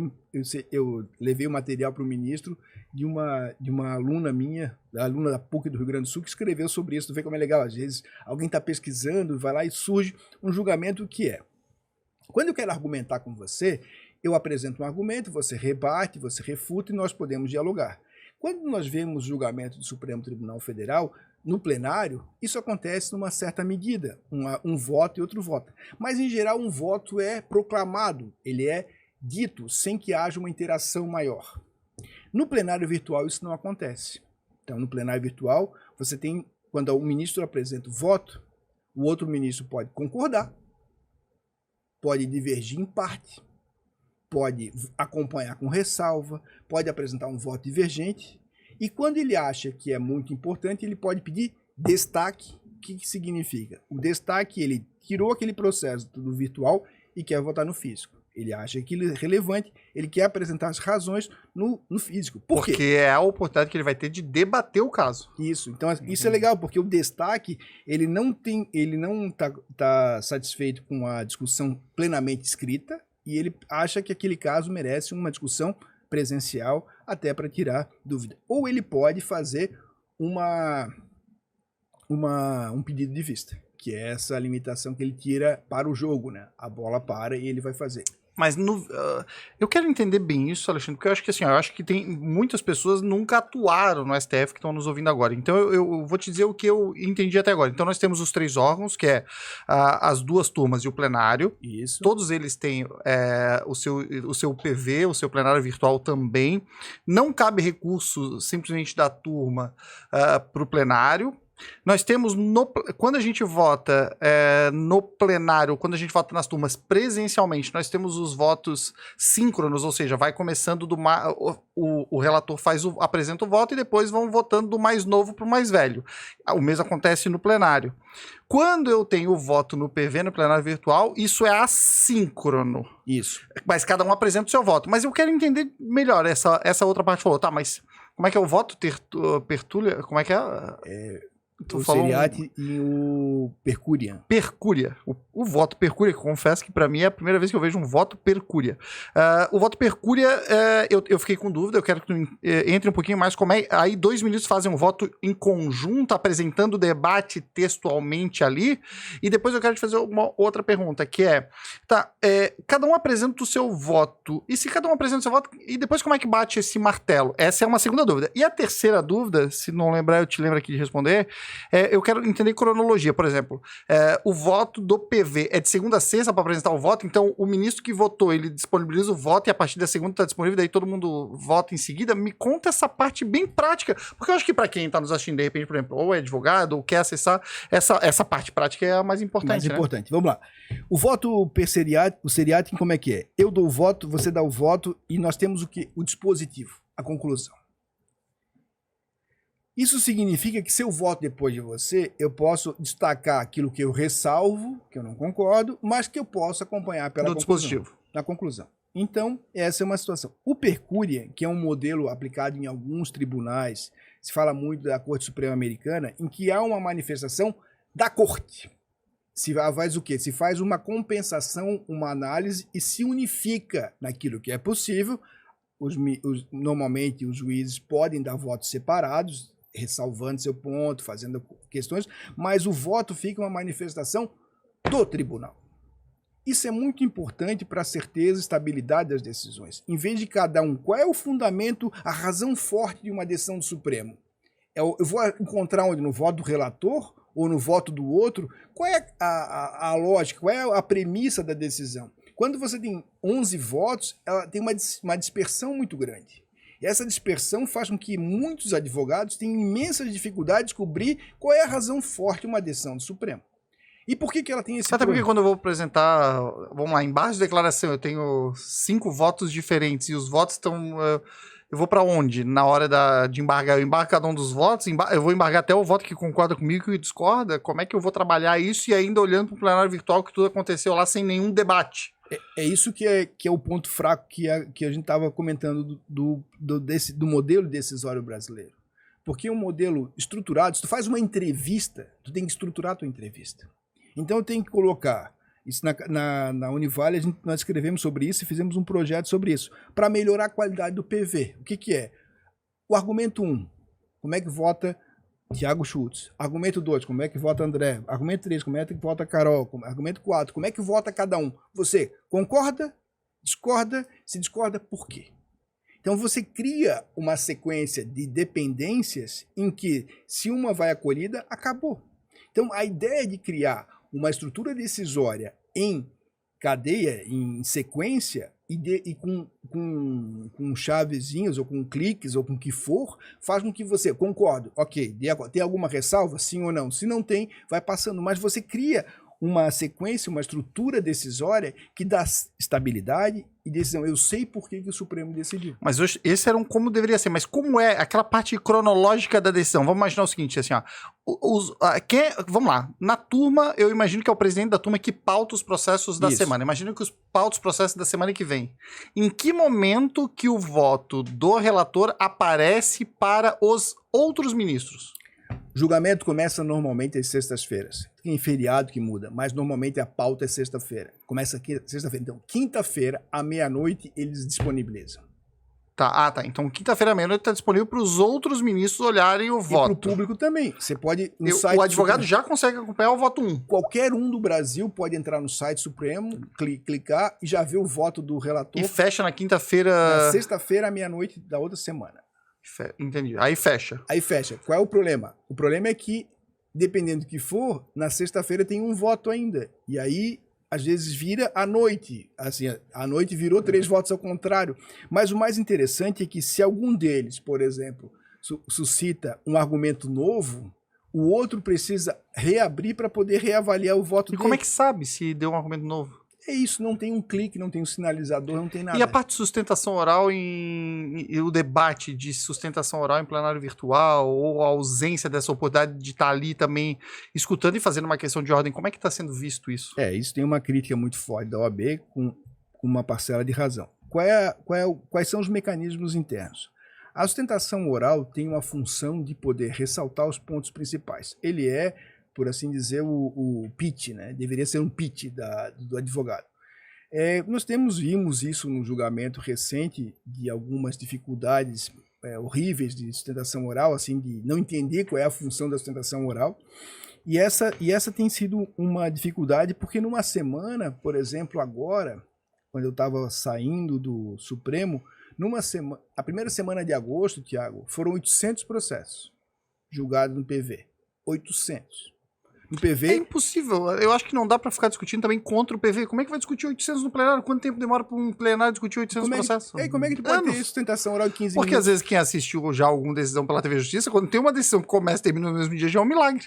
B: eu levei o material para o ministro de uma aluna minha, aluna da PUC do Rio Grande do Sul, que escreveu sobre isso. Tu vê como é legal, às vezes alguém está pesquisando, vai lá e surge um julgamento que é. Quando eu quero argumentar com você, eu apresento um argumento, você rebate, você refuta e nós podemos dialogar. Quando nós vemos o julgamento do Supremo Tribunal Federal, no plenário, isso acontece numa certa medida, um voto e outro voto. Mas, em geral, um voto é proclamado, ele é dito sem que haja uma interação maior. No plenário virtual, isso não acontece. Então, no plenário virtual, você tem, quando o ministro apresenta o voto, o outro ministro pode concordar, pode divergir em parte, pode acompanhar com ressalva, pode apresentar um voto divergente, e quando ele acha que é muito importante, ele pode pedir destaque. O que significa? O destaque, ele tirou aquele processo do virtual e quer votar no físico. Ele acha aquilo relevante, ele quer apresentar as razões no físico. Por quê?
A: Porque é a oportunidade que ele vai ter de debater o caso.
B: Isso, então isso é legal, porque o destaque, ele não tá satisfeito com a discussão plenamente escrita, e ele acha que aquele caso merece uma discussão presencial até para tirar dúvida. Ou ele pode fazer um pedido de vista, que é essa limitação que ele tira para o jogo, né? A bola para e ele vai fazer.
A: Mas eu quero entender bem isso, Alexandre, porque eu acho que assim, eu acho que tem muitas pessoas nunca atuaram no STF que estão nos ouvindo agora. Então eu vou te dizer o que eu entendi até agora. Então nós temos os 3 órgãos, que é as 2 turmas e o plenário.
B: Isso.
A: Todos eles têm o seu PV, o seu plenário virtual também. Não cabe recurso simplesmente da turma para o plenário. Nós temos, quando a gente vota no plenário, quando a gente vota nas turmas presencialmente, nós temos os votos síncronos, ou seja, vai começando o relator apresenta o voto e depois vão votando do mais novo para o mais velho. O mesmo acontece no plenário. Quando eu tenho o voto no PV, no plenário virtual, isso é assíncrono.
B: Isso.
A: Mas cada um apresenta o seu voto. Mas eu quero entender melhor essa outra parte. Falou, tá, mas como é que é o voto pertúlia? Como é que é?
B: O Seriati e o Percúria.
A: Percúria. O voto Percúria, que eu confesso que pra mim é a primeira vez que eu vejo um voto Percúria. O voto Percúria, eu fiquei com dúvida, eu quero que tu entre um pouquinho mais como é. Aí 2 ministros fazem um voto em conjunto, apresentando o debate textualmente ali, e depois eu quero te fazer uma outra pergunta, que cada um apresenta o seu voto, e se cada um apresenta o seu voto, e depois como é que bate esse martelo? Essa é uma segunda dúvida. E a terceira dúvida, se não lembrar, eu te lembro aqui de responder, eu quero entender cronologia. Por exemplo, o voto do PV é de segunda a sexta para apresentar o voto, então o ministro que votou, ele disponibiliza o voto e a partir da segunda está disponível, daí todo mundo vota em seguida. Me conta essa parte bem prática, porque eu acho que para quem está nos assistindo, de repente, por exemplo, ou é advogado, ou quer acessar, essa parte prática é a mais importante.
B: Mais importante. Vamos lá. O voto o seriatim, como é que é? Eu dou o voto, você dá o voto e nós temos o quê? O dispositivo, a conclusão. Isso significa que se eu voto depois de você, eu posso destacar aquilo que eu ressalvo, que eu não concordo, mas que eu posso acompanhar pela
A: dispositivo.
B: Na conclusão. Então, essa é uma situação. O Percúria, que é um modelo aplicado em alguns tribunais, se fala muito da Corte Suprema Americana, em que há uma manifestação da Corte. Se faz o quê? Se faz uma compensação, uma análise e se unifica naquilo que é possível. Normalmente, os juízes podem dar votos separados, ressalvando seu ponto, fazendo questões, mas o voto fica uma manifestação do tribunal. Isso é muito importante para a certeza e estabilidade das decisões. Em vez de cada um, qual é o fundamento, a razão forte de uma decisão do Supremo? Eu vou encontrar onde? No voto do relator ou no voto do outro? Qual é a lógica, qual é a premissa da decisão? Quando você tem 11 votos, ela tem uma dispersão muito grande. E essa dispersão faz com que muitos advogados tenham imensas dificuldades de descobrir qual é a razão forte de uma decisão do Supremo. E por que ela tem esse
A: Até porque quando eu vou apresentar, vamos lá, embaixo da declaração, eu tenho 5 votos diferentes e os votos estão... eu vou para onde? Na hora de embargar, eu embargo cada um dos votos, eu vou embargar até o voto que concorda comigo e que discorda? Como é que eu vou trabalhar isso e ainda olhando para o plenário virtual que tudo aconteceu lá sem nenhum debate?
B: É isso que é o ponto fraco que a gente estava comentando do modelo decisório brasileiro. Porque um modelo estruturado, se tu faz uma entrevista, tu tem que estruturar a tua entrevista. Então eu tenho que colocar, isso na Univale nós escrevemos sobre isso e fizemos um projeto sobre isso, para melhorar a qualidade do PV. O que é? O argumento 1, como é que vota Tiago Schultz? Argumento 2, como é que vota André? Argumento 3, como é que vota Carol? Argumento 4, como é que vota cada um? Você concorda? Discorda? Se discorda, por quê? Então você cria uma sequência de dependências em que, se uma vai acolhida, acabou. Então a ideia de criar uma estrutura decisória em cadeia, em sequência, e com chavezinhas, ou com cliques, ou com o que for, faz com que você, concordo, ok, tem alguma ressalva, sim ou não? Se não tem, vai passando, mas você cria uma sequência, uma estrutura decisória que dá estabilidade e decisão. Eu sei por que o Supremo decidiu.
A: Mas hoje, esse era como deveria ser, mas como é aquela parte cronológica da decisão? Vamos imaginar o seguinte, assim, ó, vamos lá, na turma, eu imagino que é o presidente da turma que pauta os processos da semana, imagino que pauta os processos da semana que vem. Em que momento que o voto do relator aparece para os outros ministros?
B: Julgamento começa normalmente às sextas-feiras. Tem feriado que muda, mas normalmente a pauta é sexta-feira. Começa aqui sexta-feira. Então, quinta-feira, à meia-noite, eles disponibilizam.
A: Tá, então quinta-feira à meia-noite está disponível para os outros ministros olharem o voto.
B: E para o público também. Você pode...
A: O advogado já consegue acompanhar o voto 1.
B: Qualquer um do Brasil pode entrar no site Supremo, clicar e já ver o voto do relator.
A: E fecha na quinta-feira...
B: Na sexta-feira à meia-noite da outra semana.
A: Entendi. Aí fecha.
B: Aí fecha. Qual é o problema? O problema é que, dependendo do que for, na sexta-feira tem um voto ainda. E aí... às vezes vira à noite, assim, à noite virou 3 votos ao contrário. Mas o mais interessante é que se algum deles, por exemplo, suscita um argumento novo, o outro precisa reabrir para poder reavaliar o voto dele.
A: E como é que sabe se deu um argumento novo?
B: É isso, não tem um clique, não tem um sinalizador, não tem nada.
A: E a parte de sustentação oral e o debate de sustentação oral em plenário virtual, ou a ausência dessa oportunidade de estar ali também escutando e fazendo uma questão de ordem, como é que está sendo visto isso?
B: Isso tem uma crítica muito forte da OAB com uma parcela de razão. Quais são os mecanismos internos? A sustentação oral tem uma função de poder ressaltar os pontos principais. Ele é, por assim dizer, o pitch, né? Deveria ser um pitch do advogado. Nós vimos isso no julgamento recente de algumas dificuldades horríveis de sustentação oral, assim, de não entender qual é a função da sustentação oral. E essa tem sido uma dificuldade, porque numa semana, por exemplo, agora, quando eu estava saindo do Supremo, a primeira semana de agosto, Tiago, foram 800 processos julgados no PV. 800. No PV...
A: É impossível. Eu acho que não dá para ficar discutindo também contra o PV. Como é que vai discutir 800 no plenário? Quanto tempo demora para um plenário discutir 800 processos?
B: Como é que tu pode ter sustentação oral de 15
A: Porque
B: minutos?
A: Às vezes quem assistiu já alguma decisão pela TV Justiça, quando tem uma decisão que começa e termina no mesmo dia, já é um milagre.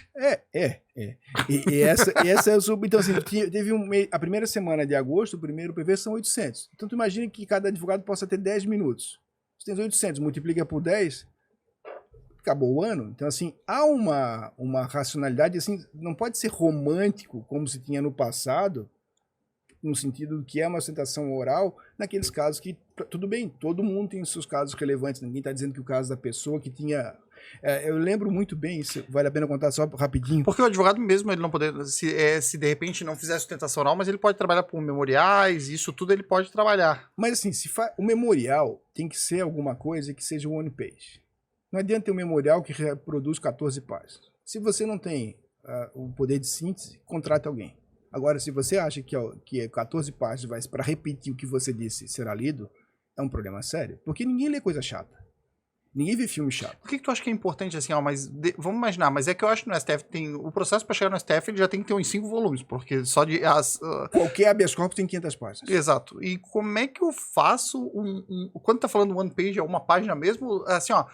B: E essa é o... Então, assim, teve a primeira semana de agosto, o primeiro PV são 800. Então, tu imagina que cada advogado possa ter 10 minutos. Se tem 800, multiplica por 10... acabou o ano. Então, assim, há uma racionalidade, assim, não pode ser romântico, como se tinha no passado, no sentido do que é uma sustentação oral, naqueles casos que, tudo bem, todo mundo tem os seus casos relevantes, ninguém está dizendo que o caso da pessoa que tinha... eu lembro muito bem, isso vale a pena contar só rapidinho.
A: Porque o advogado mesmo, ele não poder, se de repente não fizer sustentação oral, mas ele pode trabalhar por memoriais, isso tudo ele pode trabalhar.
B: Mas, assim, o memorial tem que ser alguma coisa que seja one page. Não adianta ter um memorial que reproduz 14 páginas. Se você não tem o poder de síntese, contrate alguém. Agora, se você acha que 14 páginas para repetir o que você disse será lido, é um problema sério. Porque ninguém lê coisa chata. Ninguém vê filme chato.
A: Por que tu acha que é importante assim, vamos imaginar, mas é que eu acho que no STF tem, o processo para chegar no STF ele já tem que ter uns 5 volumes, porque só de...
B: Qualquer habeas corpus tem 500 páginas.
A: Exato. E como é que eu faço quando tá falando one page, é uma página mesmo, assim, ó,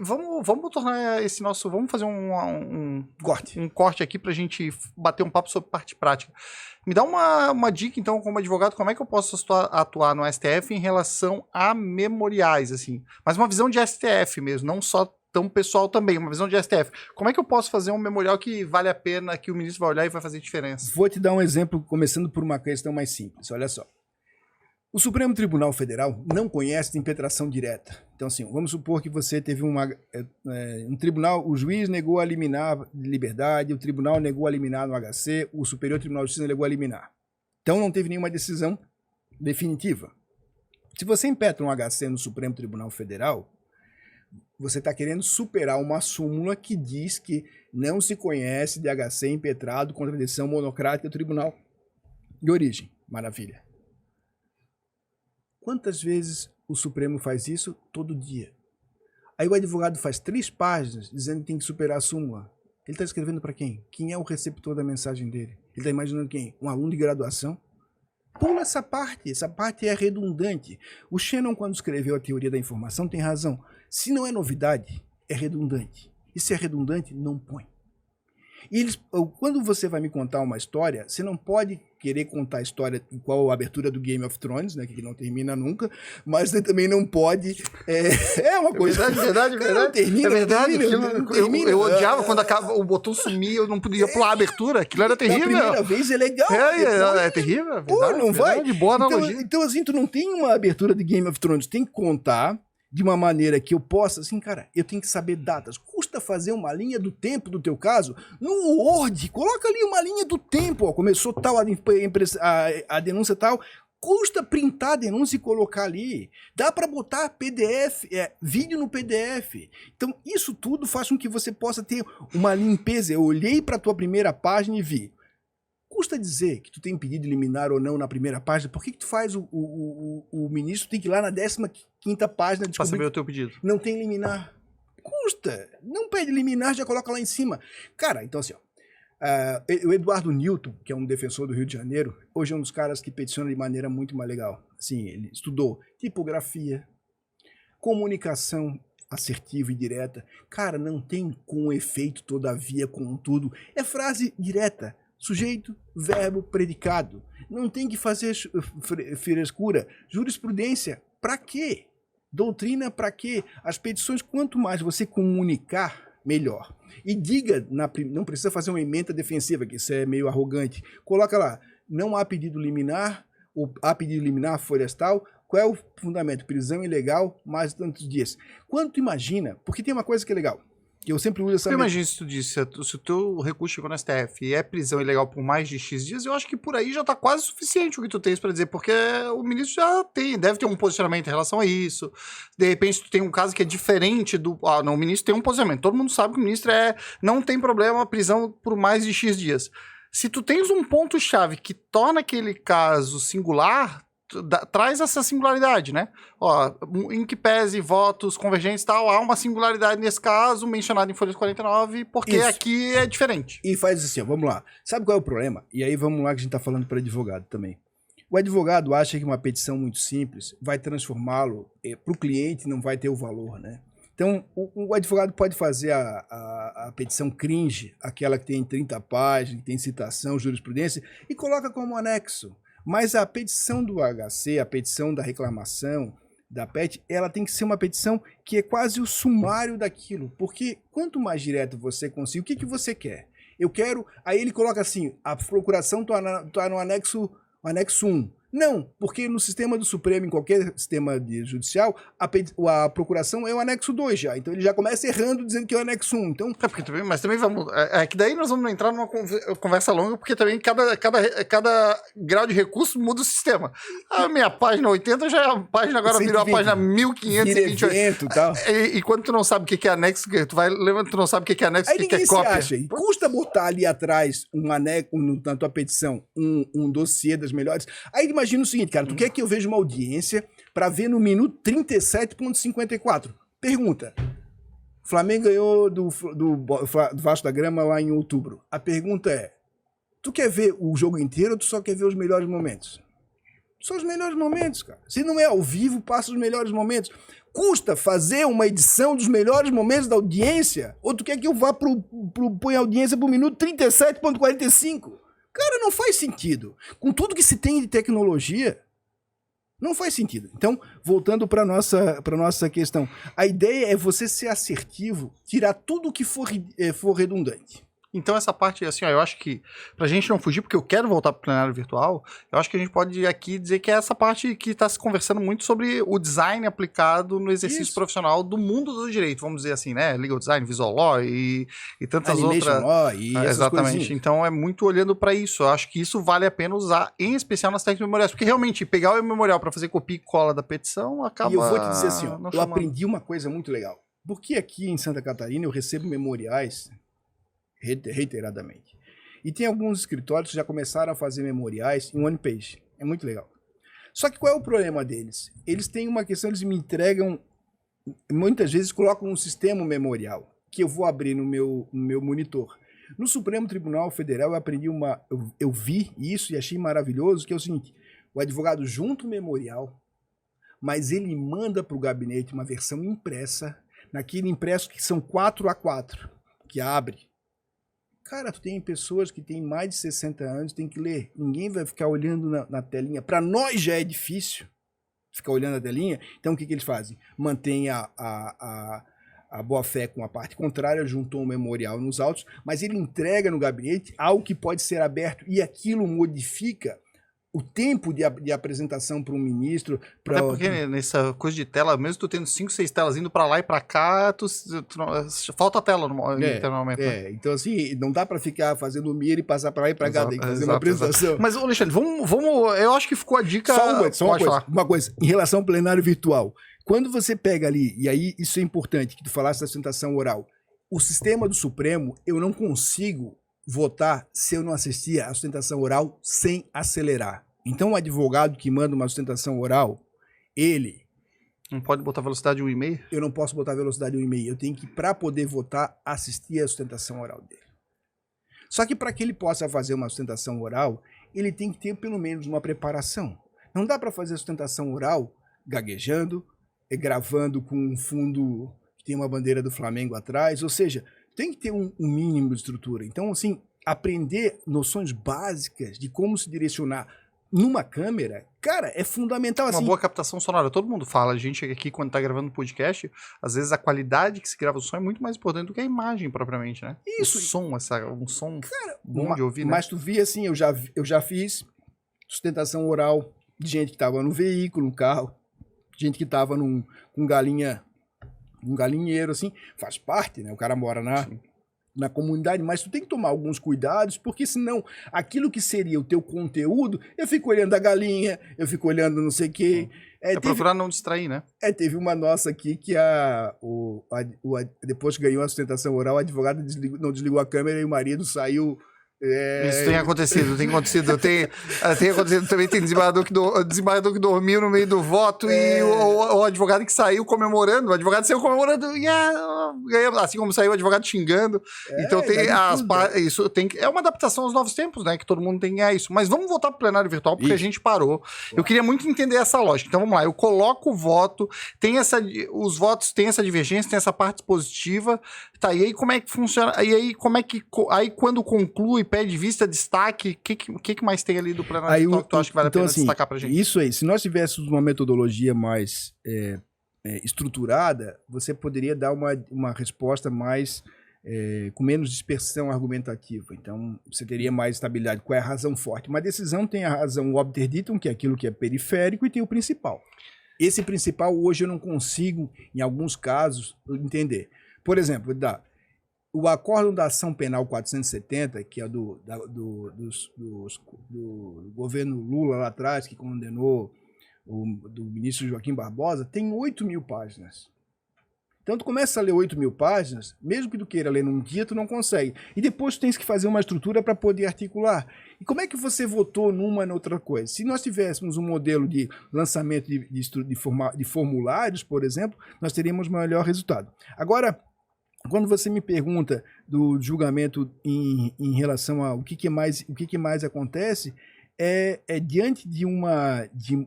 A: vamos tornar esse nosso, vamos fazer um corte aqui pra gente bater um papo sobre parte prática. Me dá uma dica, então, como advogado, como é que eu posso atuar no STF em relação a memoriais, assim? Mas uma visão de STF mesmo, não só tão pessoal também, uma visão de STF. Como é que eu posso fazer um memorial que vale a pena, que o ministro vai olhar e vai fazer diferença?
B: Vou te dar um exemplo, começando por uma questão mais simples. Olha só. O Supremo Tribunal Federal não conhece de impetração direta. Então, assim, vamos supor que você teve um tribunal, o juiz negou a liminar de liberdade, o tribunal negou a liminar no HC, o Superior Tribunal de Justiça negou a liminar. Então, não teve nenhuma decisão definitiva. Se você impetra um HC no Supremo Tribunal Federal, você está querendo superar uma súmula que diz que não se conhece de HC impetrado contra a decisão monocrática do tribunal de origem. Maravilha. Quantas vezes o Supremo faz isso? Todo dia. Aí o advogado faz 3 páginas dizendo que tem que superar a súmula. Ele está escrevendo para quem? Quem é o receptor da mensagem dele? Ele está imaginando quem? Um aluno de graduação? Pula essa parte é redundante. O Shannon, quando escreveu a teoria da informação, tem razão. Se não é novidade, é redundante. E se é redundante, não põe. E quando você vai me contar uma história, você não pode querer contar a história igual a abertura do Game of Thrones, né, que não termina nunca, mas você também não pode... É uma coisa...
A: Verdade.
B: Não termina,
A: é verdade. Eu odiava quando o botão sumia, eu não podia pular a abertura, aquilo era terrível.
B: A primeira vez é legal.
A: É terrível. Verdade,
B: pô, não vai?
A: De boa analogia.
B: Então, assim, tu não tem uma abertura de Game of Thrones, tem que contar de uma maneira que eu possa, assim, cara, eu tenho que saber datas. Custa fazer uma linha do tempo do teu caso? No Word, coloca ali uma linha do tempo, ó, começou tal, a denúncia tal, Custa printar a denúncia e colocar ali. Dá para botar PDF, vídeo no PDF. Então, isso tudo faz com que você possa ter uma limpeza. Eu olhei para a tua primeira página e vi. Custa dizer que tu tem pedido liminar ou não na primeira página? Por que tu faz o ministro tem que ir lá na 15ª página
A: Para saber o teu pedido.
B: não tem liminar? Custa. Não pede liminar, já coloca lá em cima. Cara, então assim, ó. O Eduardo Newton, que é um defensor do Rio de Janeiro, hoje é um dos caras que peticiona de maneira muito mais legal. Assim, ele estudou tipografia, comunicação assertiva e direta. Cara, não tem com efeito, todavia, contudo. É frase direta. Sujeito, verbo, predicado. Não tem que fazer frescura. Jurisprudência, pra quê? Doutrina, pra quê? As petições, quanto mais você comunicar, melhor. E diga, não precisa fazer uma ementa defensiva, que isso é meio arrogante. Coloca lá, não há pedido liminar, ou há pedido liminar florestal, qual é o fundamento? Prisão ilegal, mais tantos dias. Quanto imagina, porque tem uma coisa que é legal, que eu sempre uso essa...
A: Imagina se tu disse, se o teu recurso chegou no STF e é prisão ilegal por mais de X dias, eu acho que por aí já tá quase suficiente o que tu tens para dizer, porque o ministro já deve ter um posicionamento em relação a isso. De repente tu tem um caso que é diferente do... Ah, não, o ministro tem um posicionamento. Todo mundo sabe que o ministro não tem problema a prisão por mais de X dias. Se tu tens um ponto-chave que torna aquele caso singular... traz essa singularidade, né? Ó, em que pese votos convergentes e tal, há uma singularidade nesse caso, mencionado em Folha 49, porque isso. Aqui é diferente.
B: E faz assim, ó, vamos lá. Sabe qual é o problema? E aí vamos lá que a gente tá falando para advogado também. O advogado acha que uma petição muito simples vai transformá-lo, para o cliente não vai ter o valor, né? Então, o advogado pode fazer a petição cringe, aquela que tem 30 páginas, que tem citação, jurisprudência, e coloca como anexo. Mas a petição do HC, a petição da reclamação, da PET, ela tem que ser uma petição que é quase o sumário daquilo. Porque quanto mais direto você conseguir, o que você quer? Eu quero... Aí ele coloca assim, a procuração está no anexo 1. Não, porque no sistema do Supremo, em qualquer sistema judicial, a procuração é o anexo 2 já. Então ele já começa errando dizendo que é o anexo 1. Então...
A: mas também vamos... É que daí nós vamos entrar numa conversa longa, porque também cada grau de recurso muda o sistema. A minha página 80 já é a página, agora virou a página 1528.
B: E tal.
A: E quando tu não sabe o que é anexo, tu não sabe o que é anexo, o que é cópia.
B: Acha? Custa botar ali atrás um anexo, na tua petição, um dossiê das melhores. Aí imagina o seguinte, cara, tu quer que eu veja uma audiência para ver no minuto 37,54. Pergunta, Flamengo ganhou do Vasco da Gama lá em outubro. A pergunta é, tu quer ver o jogo inteiro ou tu só quer ver os melhores momentos? São os melhores momentos, cara. Se não é ao vivo, passa os melhores momentos. Custa fazer uma edição dos melhores momentos da audiência? Ou tu quer que eu vá põe a audiência pro minuto 37,45? Cara, não faz sentido. Com tudo que se tem de tecnologia, não faz sentido. Então, voltando para nossa questão, a ideia é você ser assertivo, tirar tudo que for redundante.
A: Então essa parte, assim, ó, eu acho que pra gente não fugir, porque eu quero voltar pro plenário virtual, eu acho que a gente pode aqui dizer que é essa parte que tá se conversando muito sobre o design aplicado no exercício profissional do mundo do direito, vamos dizer assim, né? Legal design, visual law e tantas outras.
B: Law e
A: exatamente.
B: Coisinhas.
A: Então é muito olhando para isso. Eu acho que isso vale a pena usar, em especial nas técnicas memoriais, porque realmente pegar o memorial para fazer copia e cola da petição acaba.
B: E eu vou te dizer assim, ó, eu aprendi uma coisa muito legal. Porque aqui em Santa Catarina eu recebo memoriais reiteradamente. E tem alguns escritórios que já começaram a fazer memoriais em one page. É muito legal. Só que qual é o problema deles? Eles têm uma questão, eles me entregam, muitas vezes colocam um sistema memorial, que eu vou abrir no meu monitor. No Supremo Tribunal Federal eu aprendi eu vi isso e achei maravilhoso, que é o seguinte, o advogado junta o memorial, mas ele manda para o gabinete uma versão impressa, naquele impresso que são 4x4, que abre. Cara, tu tem pessoas que têm mais de 60 anos, tem que ler. Ninguém vai ficar olhando na telinha. Para nós já é difícil ficar olhando a telinha. Então o que eles fazem? Mantém a boa-fé com a parte contrária, juntou um memorial nos autos, mas ele entrega no gabinete algo que pode ser aberto e aquilo modifica o tempo de apresentação para um ministro...
A: Até porque nessa coisa de tela, mesmo tu tendo 5, 6 telas indo para lá e para cá, falta tela internamente.
B: Então assim, não dá para ficar fazendo mira e passar para lá e para cá, tem que fazer uma apresentação.
A: Exato. Mas, Alexandre, vamos, eu acho que ficou a dica...
B: Só uma coisa, em relação ao plenário virtual, quando você pega ali, e aí isso é importante, que tu falasse da sustentação oral, o sistema do Supremo, eu não consigo votar se eu não assistir à sustentação oral sem acelerar. Então, o advogado que manda uma sustentação oral, ele...
A: Não pode botar velocidade 1,5?
B: Eu não posso botar velocidade 1,5. Eu tenho que, para poder votar, assistir à sustentação oral dele. Só que para que ele possa fazer uma sustentação oral, ele tem que ter pelo menos uma preparação. Não dá para fazer a sustentação oral gaguejando, gravando com um fundo que tem uma bandeira do Flamengo atrás, ou seja... Tem que ter um mínimo de estrutura. Então, assim, aprender noções básicas de como se direcionar numa câmera, cara, é fundamental.
A: Uma boa captação sonora. Todo mundo fala, a gente aqui, quando tá gravando podcast, às vezes a qualidade que se grava o som é muito mais importante do que a imagem propriamente, né?
B: Isso.
A: O som, um som
B: cara,
A: bom de ouvir, né?
B: Mas tu via, assim, eu já fiz sustentação oral de gente que tava no veículo, no carro, gente que tava com galinha... um galinheiro, assim, faz parte, né? O cara mora na comunidade, mas tu tem que tomar alguns cuidados, porque senão aquilo que seria o teu conteúdo, eu fico olhando a galinha, eu fico olhando não sei o quê.
A: Procurar não distrair, né?
B: Teve uma nossa aqui que depois que ganhou a sustentação oral, a advogada não desligou a câmera e o marido saiu...
A: Isso tem acontecido. Tem acontecido também, tem desembargador que dormiu no meio do voto e o advogado que saiu comemorando, o advogado saiu comemorando, assim como saiu o advogado xingando. Então é uma adaptação aos novos tempos, né? Que todo mundo tem isso. Mas vamos voltar pro plenário virtual, porque a gente parou. Eu queria muito entender essa lógica. Então vamos lá, eu coloco o voto, os votos têm essa divergência, tem essa parte positiva, tá, e aí como é que funciona? E aí aí quando conclui, pede vista, destaque, o que mais tem ali do plenário virtual que tu acha que vale a pena destacar pra gente?
B: Isso aí, se nós tivéssemos uma metodologia mais estruturada, você poderia dar uma resposta mais com menos dispersão argumentativa. Então, você teria mais estabilidade. Qual é a razão forte? Uma decisão tem a razão obter ditum, que é aquilo que é periférico, e tem o principal. Esse principal, hoje, eu não consigo, em alguns casos, entender. Por exemplo, o acórdão da ação penal 470, que é do governo Lula lá atrás, que condenou do ministro Joaquim Barbosa, tem 8.000 páginas. Então tu começa a ler 8.000 páginas, mesmo que tu queira ler num dia, tu não consegue. E depois tu tens que fazer uma estrutura para poder articular. E como é que você votou numa e noutra coisa? Se nós tivéssemos um modelo de lançamento de formulários, por exemplo, nós teríamos melhor resultado. Agora, quando você me pergunta do julgamento em relação a o que mais acontece, diante de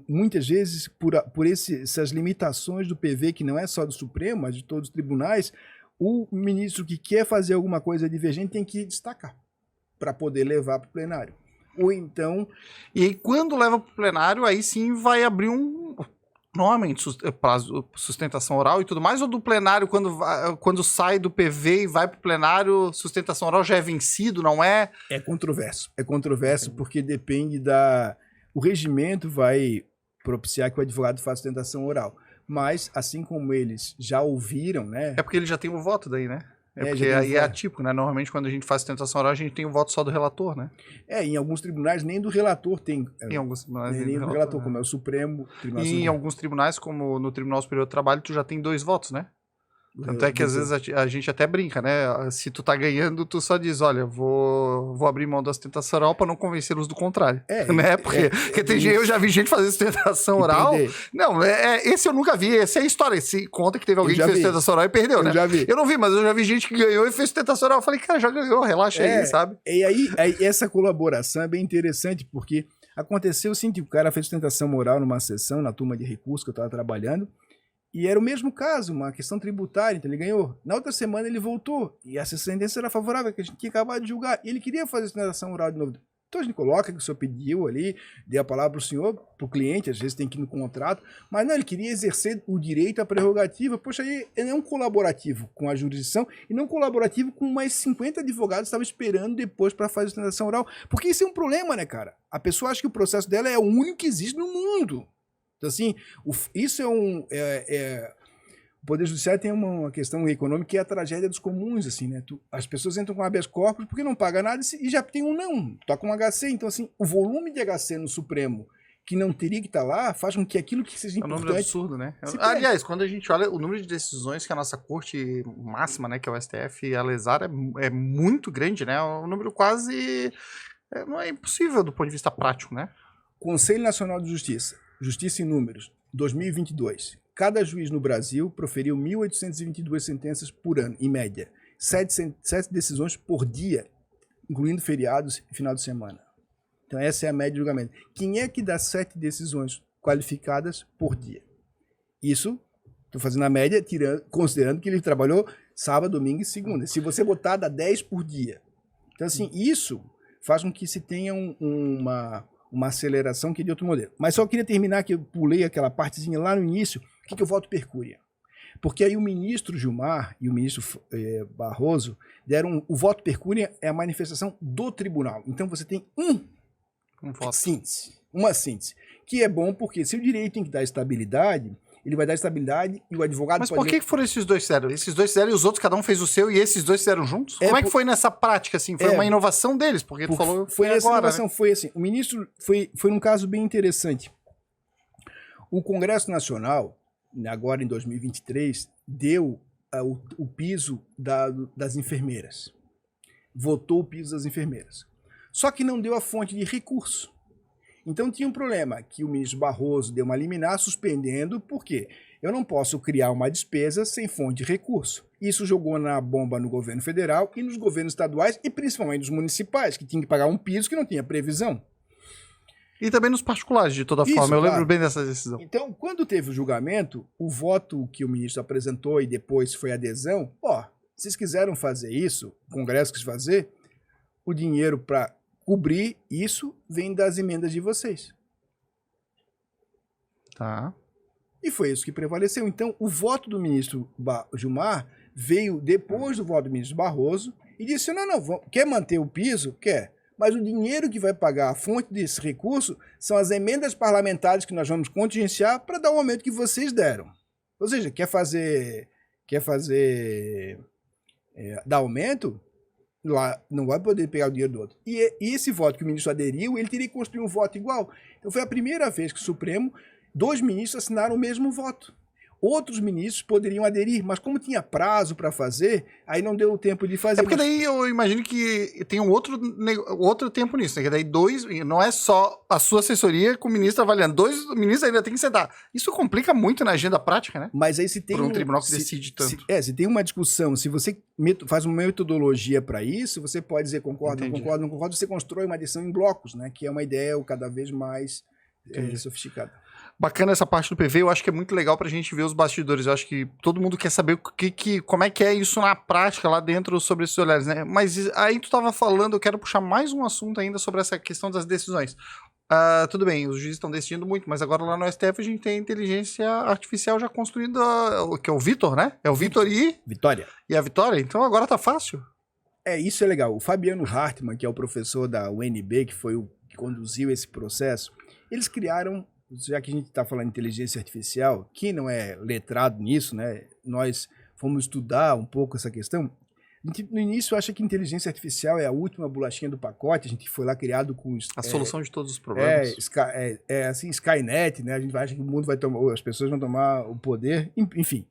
B: muitas vezes, por essas limitações do PV, que não é só do Supremo, mas de todos os tribunais, o ministro que quer fazer alguma coisa divergente tem que destacar para poder levar para o plenário. Ou então...
A: E aí, quando leva para o plenário, aí sim vai abrir normalmente, prazo, sustentação oral e tudo mais, ou do plenário, quando sai do PV e vai para o plenário, sustentação oral já é vencido, não é?
B: É controverso. É controverso porque depende o regimento vai propiciar que o advogado faça sustentação oral. Mas, assim como eles já ouviram, né?
A: É porque ele já tem o voto daí, né? Porque aí é atípico, né? Normalmente, quando a gente faz sustentação oral, a gente tem o voto só do relator, né?
B: Em alguns tribunais nem do relator tem.
A: Em alguns tribunais
B: nem do relator, como é o Supremo.
A: E em alguns tribunais, como no Tribunal Superior do Trabalho, tu já tem 2 votos, né? Tanto é que às vezes a gente até brinca, né? Se tu tá ganhando, tu só diz, olha, vou abrir mão da sustentação oral pra não convencê-los do contrário. Né? Porque eu já vi gente fazer sustentação oral. Não, esse eu nunca vi. Essa é a história. Se conta que teve alguém que fez sustentação oral e perdeu, né? Eu não vi, mas eu já vi gente que ganhou e fez sustentação oral. Eu falei, cara, já ganhou, relaxa aí, sabe?
B: E aí essa colaboração é bem interessante, porque aconteceu o seguinte, o cara fez sustentação oral numa sessão, na turma de recursos que eu tava trabalhando, e era o mesmo caso, uma questão tributária, então ele ganhou. Na outra semana ele voltou, e essa sentença era favorável, que a gente tinha acabado de julgar, e ele queria fazer sustentação oral de novo. Então a gente coloca que o senhor pediu ali, deu a palavra para o senhor, para o cliente, às vezes tem que ir no contrato, mas não, ele queria exercer o direito à prerrogativa. Poxa, aí ele é um colaborativo com a jurisdição e não colaborativo com mais 50 advogados que estavam esperando depois para fazer a sustentação oral. Porque isso é um problema, né, cara? A pessoa acha que o processo dela é o único que existe no mundo. Então, assim, isso é um... O Poder Judiciário tem uma questão econômica que é a tragédia dos comuns, assim, né? As pessoas entram com habeas corpus porque não paga nada e já tem um não, toca um HC. Então, assim, o volume de HC no Supremo que não teria que estar lá faz com que aquilo que seja importante...
A: É um número absurdo, né? Aliás, quando a gente olha o número de decisões que a nossa corte máxima, né, que é o STF, a lesar, é muito grande, né? É um número quase... não é impossível do ponto de vista prático, né?
B: Conselho Nacional de Justiça, Justiça em Números, 2022. Cada juiz no Brasil proferiu 1.822 sentenças por ano, em média. 7 decisões por dia, incluindo feriados e final de semana. Então essa é a média de julgamento. Quem é que dá 7 decisões qualificadas por dia? Isso, estou fazendo a média, considerando que ele trabalhou sábado, domingo e segunda. Se você botar, dá 10 por dia. Então assim, isso faz com que se tenha uma aceleração que é de outro modelo. Mas só queria terminar que eu pulei aquela partezinha lá no início. O que é o voto percúria? Porque aí o ministro Gilmar e o ministro Barroso deram... O voto percúria é a manifestação do tribunal. Então você tem uma síntese. Que é bom porque se o direito tem que dar estabilidade, ele vai dar estabilidade e o advogado
A: Mas
B: pode...
A: por que foram esses dois fizeram? Esses dois fizeram e os outros, cada um fez o seu e esses dois fizeram juntos? Como é que foi nessa prática, assim? Foi uma inovação deles? Porque tu falou...
B: Foi essa
A: agora,
B: inovação, né? Foi assim. O ministro... Foi um caso bem interessante. O Congresso Nacional, agora em 2023, deu o piso das enfermeiras. Votou o piso das enfermeiras. Só que não deu a fonte de recurso. Então tinha um problema, que o ministro Barroso deu uma liminar suspendendo, por quê? Eu não posso criar uma despesa sem fonte de recurso. Isso jogou na bomba no governo federal e nos governos estaduais e principalmente nos municipais, que tinham que pagar um piso que não tinha previsão.
A: E também nos particulares, de toda forma. Eu lembro bem dessa decisão.
B: Então, quando teve o julgamento, o voto que o ministro apresentou e depois foi adesão, vocês quiseram fazer isso, o Congresso quis fazer, o dinheiro para cobrir isso vem das emendas de vocês.
A: Tá.
B: E foi isso que prevaleceu. Então, o voto do ministro Gilmar veio depois do voto do ministro Barroso e disse, não, quer manter o piso? Quer. Mas o dinheiro que vai pagar a fonte desse recurso são as emendas parlamentares que nós vamos contingenciar para dar o aumento que vocês deram. Ou seja, quer dar aumento? Lá não vai poder pegar o dinheiro do outro. E esse voto que o ministro aderiu, ele teria que construir um voto igual. Então foi a primeira vez que o Supremo, 2 ministros assinaram o mesmo voto. Outros ministros poderiam aderir, mas como tinha prazo para fazer, aí não deu tempo de fazer.
A: Porque daí eu imagino que tem um outro tempo nisso, né? Que daí não é só a sua assessoria com o ministro avaliando, 2 ministros ainda tem que sentar. Isso complica muito na agenda prática, né?
B: Mas aí se tem
A: por um tribunal que decide tanto.
B: Se tem uma discussão, se você faz uma metodologia para isso, você pode dizer concordo, não concordo, não concordo, você constrói uma decisão em blocos, né? Que é uma ideia cada vez mais sofisticada.
A: Bacana essa parte do PV, eu acho que é muito legal pra gente ver os bastidores, eu acho que todo mundo quer saber como é que é isso na prática lá dentro sobre esses olhares, né? Mas aí tu tava falando, eu quero puxar mais um assunto ainda sobre essa questão das decisões. Tudo bem, os juízes estão decidindo muito, mas agora lá no STF a gente tem a inteligência artificial já construindo, que é o Vitor, né? É o Vitor
B: Vitória.
A: E a Vitória, então agora tá fácil.
B: Isso é legal. O Fabiano Hartmann, que é o professor da UNB, que foi o que conduziu esse processo, eles criaram, já que a gente está falando de inteligência artificial, quem não é letrado nisso, né? Nós fomos estudar um pouco essa questão. A gente, no início, acha que inteligência artificial é a última bolachinha do pacote. A gente foi lá criado com...
A: A solução de todos os problemas.
B: Assim, Skynet, né? A gente acha que o mundo vai tomar... As pessoas vão tomar o poder. Enfim.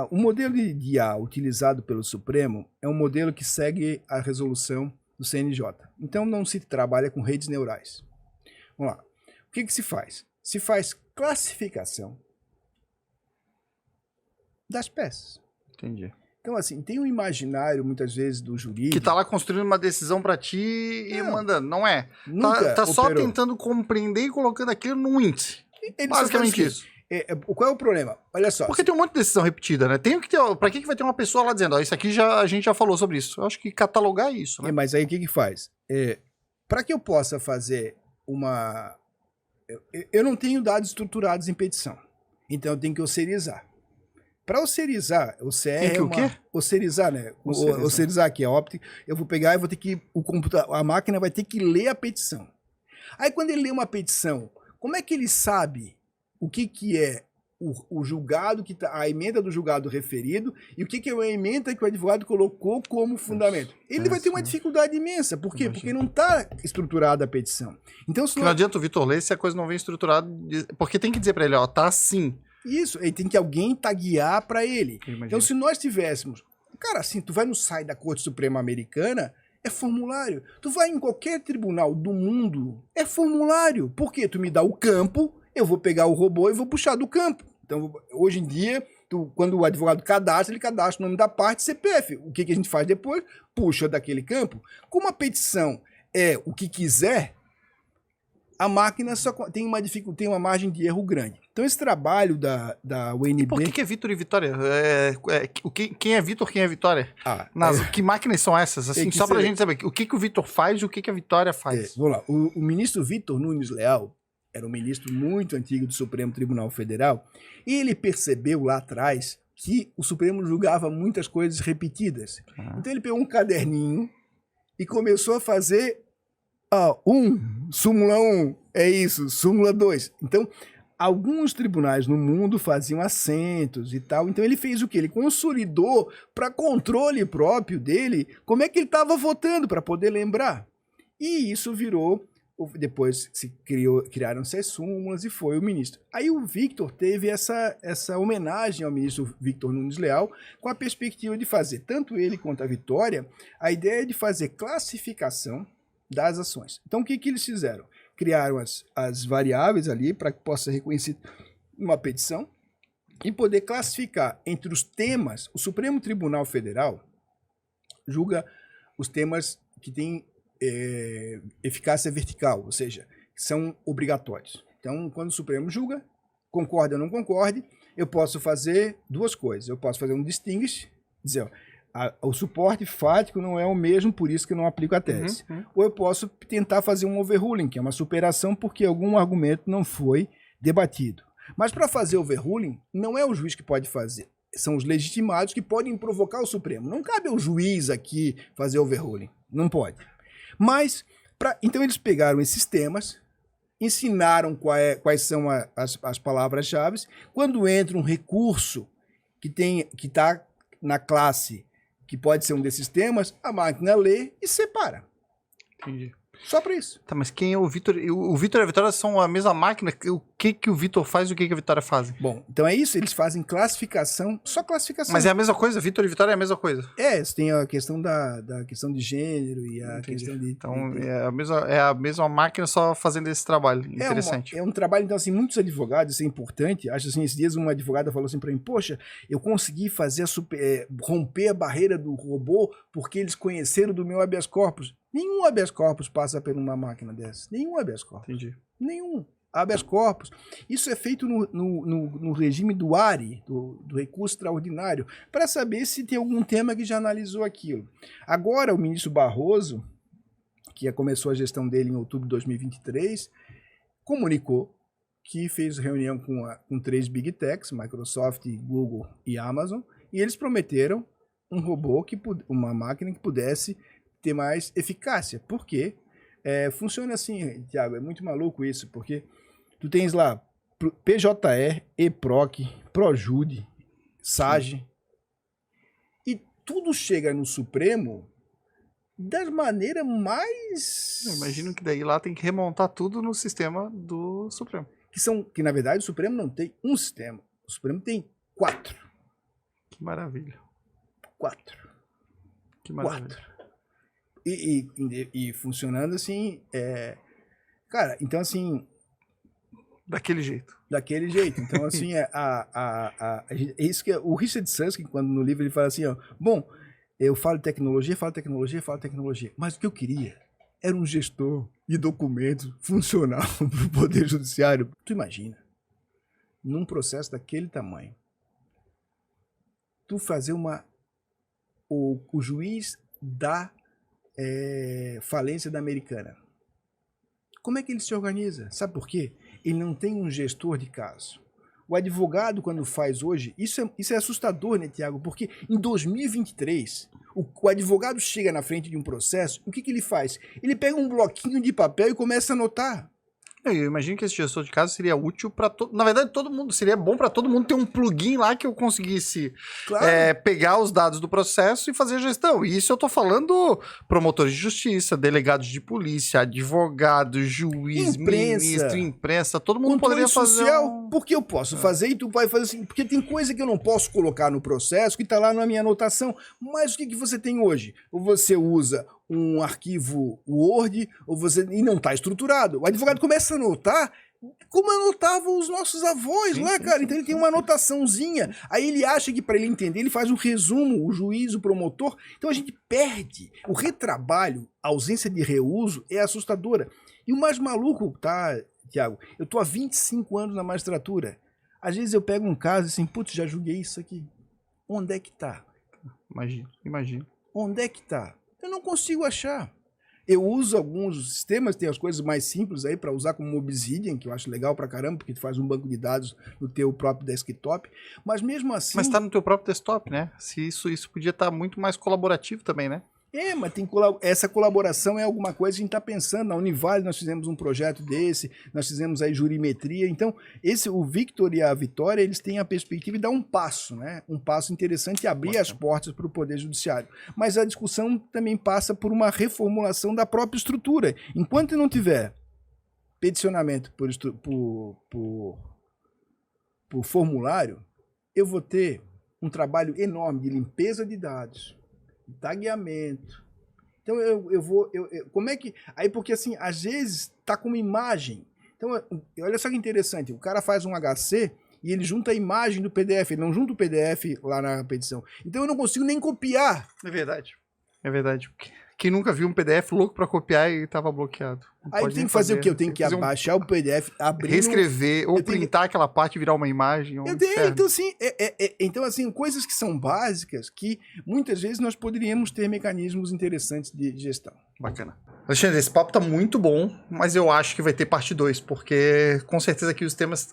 B: O modelo de IA utilizado pelo Supremo é um modelo que segue a resolução do CNJ. Então, não se trabalha com redes neurais. Vamos lá. O que se faz? Se faz classificação das peças.
A: Entendi.
B: Então, assim, tem um imaginário, muitas vezes, do jurídico...
A: Que tá lá construindo uma decisão para ti e mandando. Não é. Tá só tentando compreender e colocando aquilo num índice. Basicamente isso.
B: Qual é o problema? Olha só.
A: Porque tem um monte de decisão repetida, né? Tem que ter. Pra que vai ter uma pessoa lá dizendo, isso aqui a gente já falou sobre isso? Eu acho que catalogar é isso, né?
B: Mas aí o que faz? para que eu possa fazer uma... Eu não tenho dados estruturados em petição, então eu tenho que osserizar. Para osserizar, OCR é
A: o quê?
B: Osserizar, né?
A: Osserizar.
B: Osserizar aqui, a óptica, eu vou pegar e vou ter que... A máquina vai ter que ler a petição. Aí quando ele lê uma petição, como é que ele sabe o que é o julgado, a emenda do julgado referido e o que é a emenda que o advogado colocou como fundamento? Ele vai ter uma dificuldade imensa. Por quê? Porque não está estruturada a petição. Então,
A: não adianta o Vitor ler se a coisa não vem estruturada, porque tem que dizer para ele, ó, tá assim.
B: Isso, ele tem que alguém taguear para ele. Então, se nós tivéssemos... Cara, assim, tu vai no site da Corte Suprema Americana, é formulário. Tu vai em qualquer tribunal do mundo, é formulário. Por quê? Tu me dá o campo, eu vou pegar o robô e vou puxar do campo. Então, hoje em dia, quando o advogado cadastra, ele cadastra o nome da parte CPF. O que a gente faz depois? Puxa daquele campo. Como a petição é o que quiser, a máquina só tem uma margem de erro grande. Então, esse trabalho da UNB...
A: E por que é Vitor e Vitória? Quem é Vitor, quem é Vitória? Que máquinas são essas? Assim, só pra gente saber o que o Vitor faz e o que a Vitória faz.
B: Vamos lá. O ministro Vitor Nunes Leal era um ministro muito antigo do Supremo Tribunal Federal e ele percebeu lá atrás que o Supremo julgava muitas coisas repetidas. Então, ele pegou um caderninho e começou a fazer... súmula 1, é isso, súmula 2. Então, alguns tribunais no mundo faziam assentos e tal. Então, ele fez o quê? Ele consolidou para controle próprio dele como é que ele estava votando, para poder lembrar. E isso virou... Depois criaram-se as súmulas e foi o ministro. Aí o Victor teve essa homenagem ao ministro Victor Nunes Leal com a perspectiva de fazer, tanto ele quanto a Vitória, a ideia de fazer classificação das ações. Então, o que eles fizeram? Criaram as variáveis ali para que possa ser reconhecido uma petição e poder classificar entre os temas. O Supremo Tribunal Federal julga os temas que têm eficácia vertical, ou seja, são obrigatórios. Então, quando o Supremo julga, concorde ou não concorde, eu posso fazer duas coisas. Eu posso fazer um distinguish, dizer, o suporte fático não é o mesmo, por isso que eu não aplico a tese. Ou eu posso tentar fazer um overruling, que é uma superação porque algum argumento não foi debatido. Mas para fazer overruling, não é o juiz que pode fazer. São os legitimados que podem provocar o Supremo. Não cabe ao juiz aqui fazer overruling. Não pode. Mas, então eles pegaram esses temas, ensinaram quais são as palavras-chave. Quando entra um recurso que está na classe, que pode ser um desses temas, a máquina lê e separa.
A: Entendi.
B: Só para isso.
A: Tá, mas quem é o Vitor? O Vitor e a Vitória são a mesma máquina? O que o Vitor faz e o que a Vitória faz?
B: Bom, então é isso, eles fazem classificação, só classificação.
A: Mas é a mesma coisa? Vitor e Vitória é a mesma coisa?
B: Você tem a questão da questão de gênero e a questão de...
A: Então é a mesma máquina só fazendo esse trabalho. Interessante.
B: É um trabalho, então assim, muitos advogados, isso é importante. Acho assim, esses dias uma advogada falou assim para mim, poxa, eu consegui fazer romper a barreira do robô porque eles conheceram do meu habeas corpus. Nenhum habeas corpus passa por uma máquina dessa. Nenhum habeas corpus.
A: Entendi.
B: Nenhum habeas corpus. Isso é feito no regime do ARI, do recurso extraordinário, para saber se tem algum tema que já analisou aquilo. Agora, o ministro Barroso, que começou a gestão dele em outubro de 2023, comunicou que fez reunião com 3 Big Techs, Microsoft, Google e Amazon, e eles prometeram um robô, uma máquina que pudesse ter mais eficácia. Por quê? Funciona assim, Thiago, é muito maluco isso, porque tu tens lá PJE, EPROC, ProJude, SAGE, e tudo chega no Supremo da maneira mais...
A: Eu imagino que daí lá tem que remontar tudo no sistema do Supremo.
B: Que na verdade o Supremo não tem um sistema, o Supremo tem 4.
A: Que maravilha.
B: 4.
A: Que maravilha.
B: 4. E funcionando assim, cara, então assim...
A: Daquele jeito.
B: Daquele jeito. Então assim, isso que o Richard Susskind, quando no livro ele fala assim, ó, bom, eu falo tecnologia, mas o que eu queria era um gestor de documentos funcional para o Poder Judiciário. Tu imagina, num processo daquele tamanho, tu fazer o juiz da falência da Americana. Como é que ele se organiza? Sabe por quê? Ele não tem um gestor de caso. O advogado, quando faz hoje, isso é assustador, né, Tiago? Porque em 2023, o advogado chega na frente de um processo, o que ele faz? Ele pega um bloquinho de papel e começa a anotar.
A: Eu imagino que esse gestor de caso seria útil para todo. Na verdade, todo mundo. Seria bom para todo mundo ter um plugin lá que eu conseguisse pegar os dados do processo e fazer a gestão. E isso eu tô falando promotores de justiça, delegados de polícia, advogados, juiz, ministro, imprensa, todo mundo poderia fazer.
B: Social, porque eu posso fazer e tu vai fazer assim. Porque tem coisa que eu não posso colocar no processo que está lá na minha anotação. Mas o que você tem hoje? Ou você usa um arquivo Word, e não está estruturado. O advogado começa a anotar como anotavam os nossos avós lá, cara. Então ele tem uma anotaçãozinha. Aí ele acha que para ele entender, ele faz um resumo, o juiz, o promotor. Então a gente perde. O retrabalho, a ausência de reuso é assustadora. E o mais maluco, tá, Tiago? Eu tô há 25 anos na magistratura. Às vezes eu pego um caso e assim, putz, já julguei isso aqui. Onde é que tá?
A: Imagino.
B: Onde é que tá? Eu não consigo achar. Eu uso alguns sistemas, tem as coisas mais simples aí para usar como Obsidian, que eu acho legal pra caramba, porque tu faz um banco de dados no teu próprio desktop, mas mesmo assim...
A: Mas tá no teu próprio desktop, né? Se isso podia estar muito mais colaborativo também, né?
B: Mas essa colaboração é alguma coisa que a gente está pensando. Na Univale nós fizemos um projeto desse, nós fizemos aí jurimetria. Então, o Victor e a Vitória, eles têm a perspectiva de dar um passo, né? Um passo interessante e abrir as portas para o Poder Judiciário. Mas a discussão também passa por uma reformulação da própria estrutura. Enquanto não tiver peticionamento por formulário, eu vou ter um trabalho enorme de limpeza de dados, tagueamento. Então como é que... Aí porque assim, às vezes tá com uma imagem. Então, olha só que interessante, o cara faz um HC e ele junta a imagem do PDF, ele não junta o PDF lá na petição. Então eu não consigo nem copiar.
A: É verdade. Quem nunca viu um PDF louco para copiar e tava bloqueado?
B: Aí tem que fazer o quê? Eu tenho que abaixar o PDF, abrir...
A: Reescrever, ou printar aquela parte e virar uma imagem.
B: Então, assim, coisas que são básicas que muitas vezes nós poderíamos ter mecanismos interessantes de gestão.
A: Bacana. Alexandre, esse papo tá muito bom, mas eu acho que vai ter parte 2, porque com certeza aqui os temas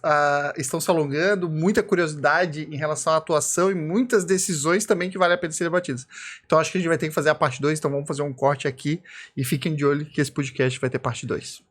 A: estão se alongando, muita curiosidade em relação à atuação e muitas decisões também que vale a pena serem debatidas. Então acho que a gente vai ter que fazer a parte 2, então vamos fazer um corte aqui e fiquem de olho que esse podcast vai ter parte 2.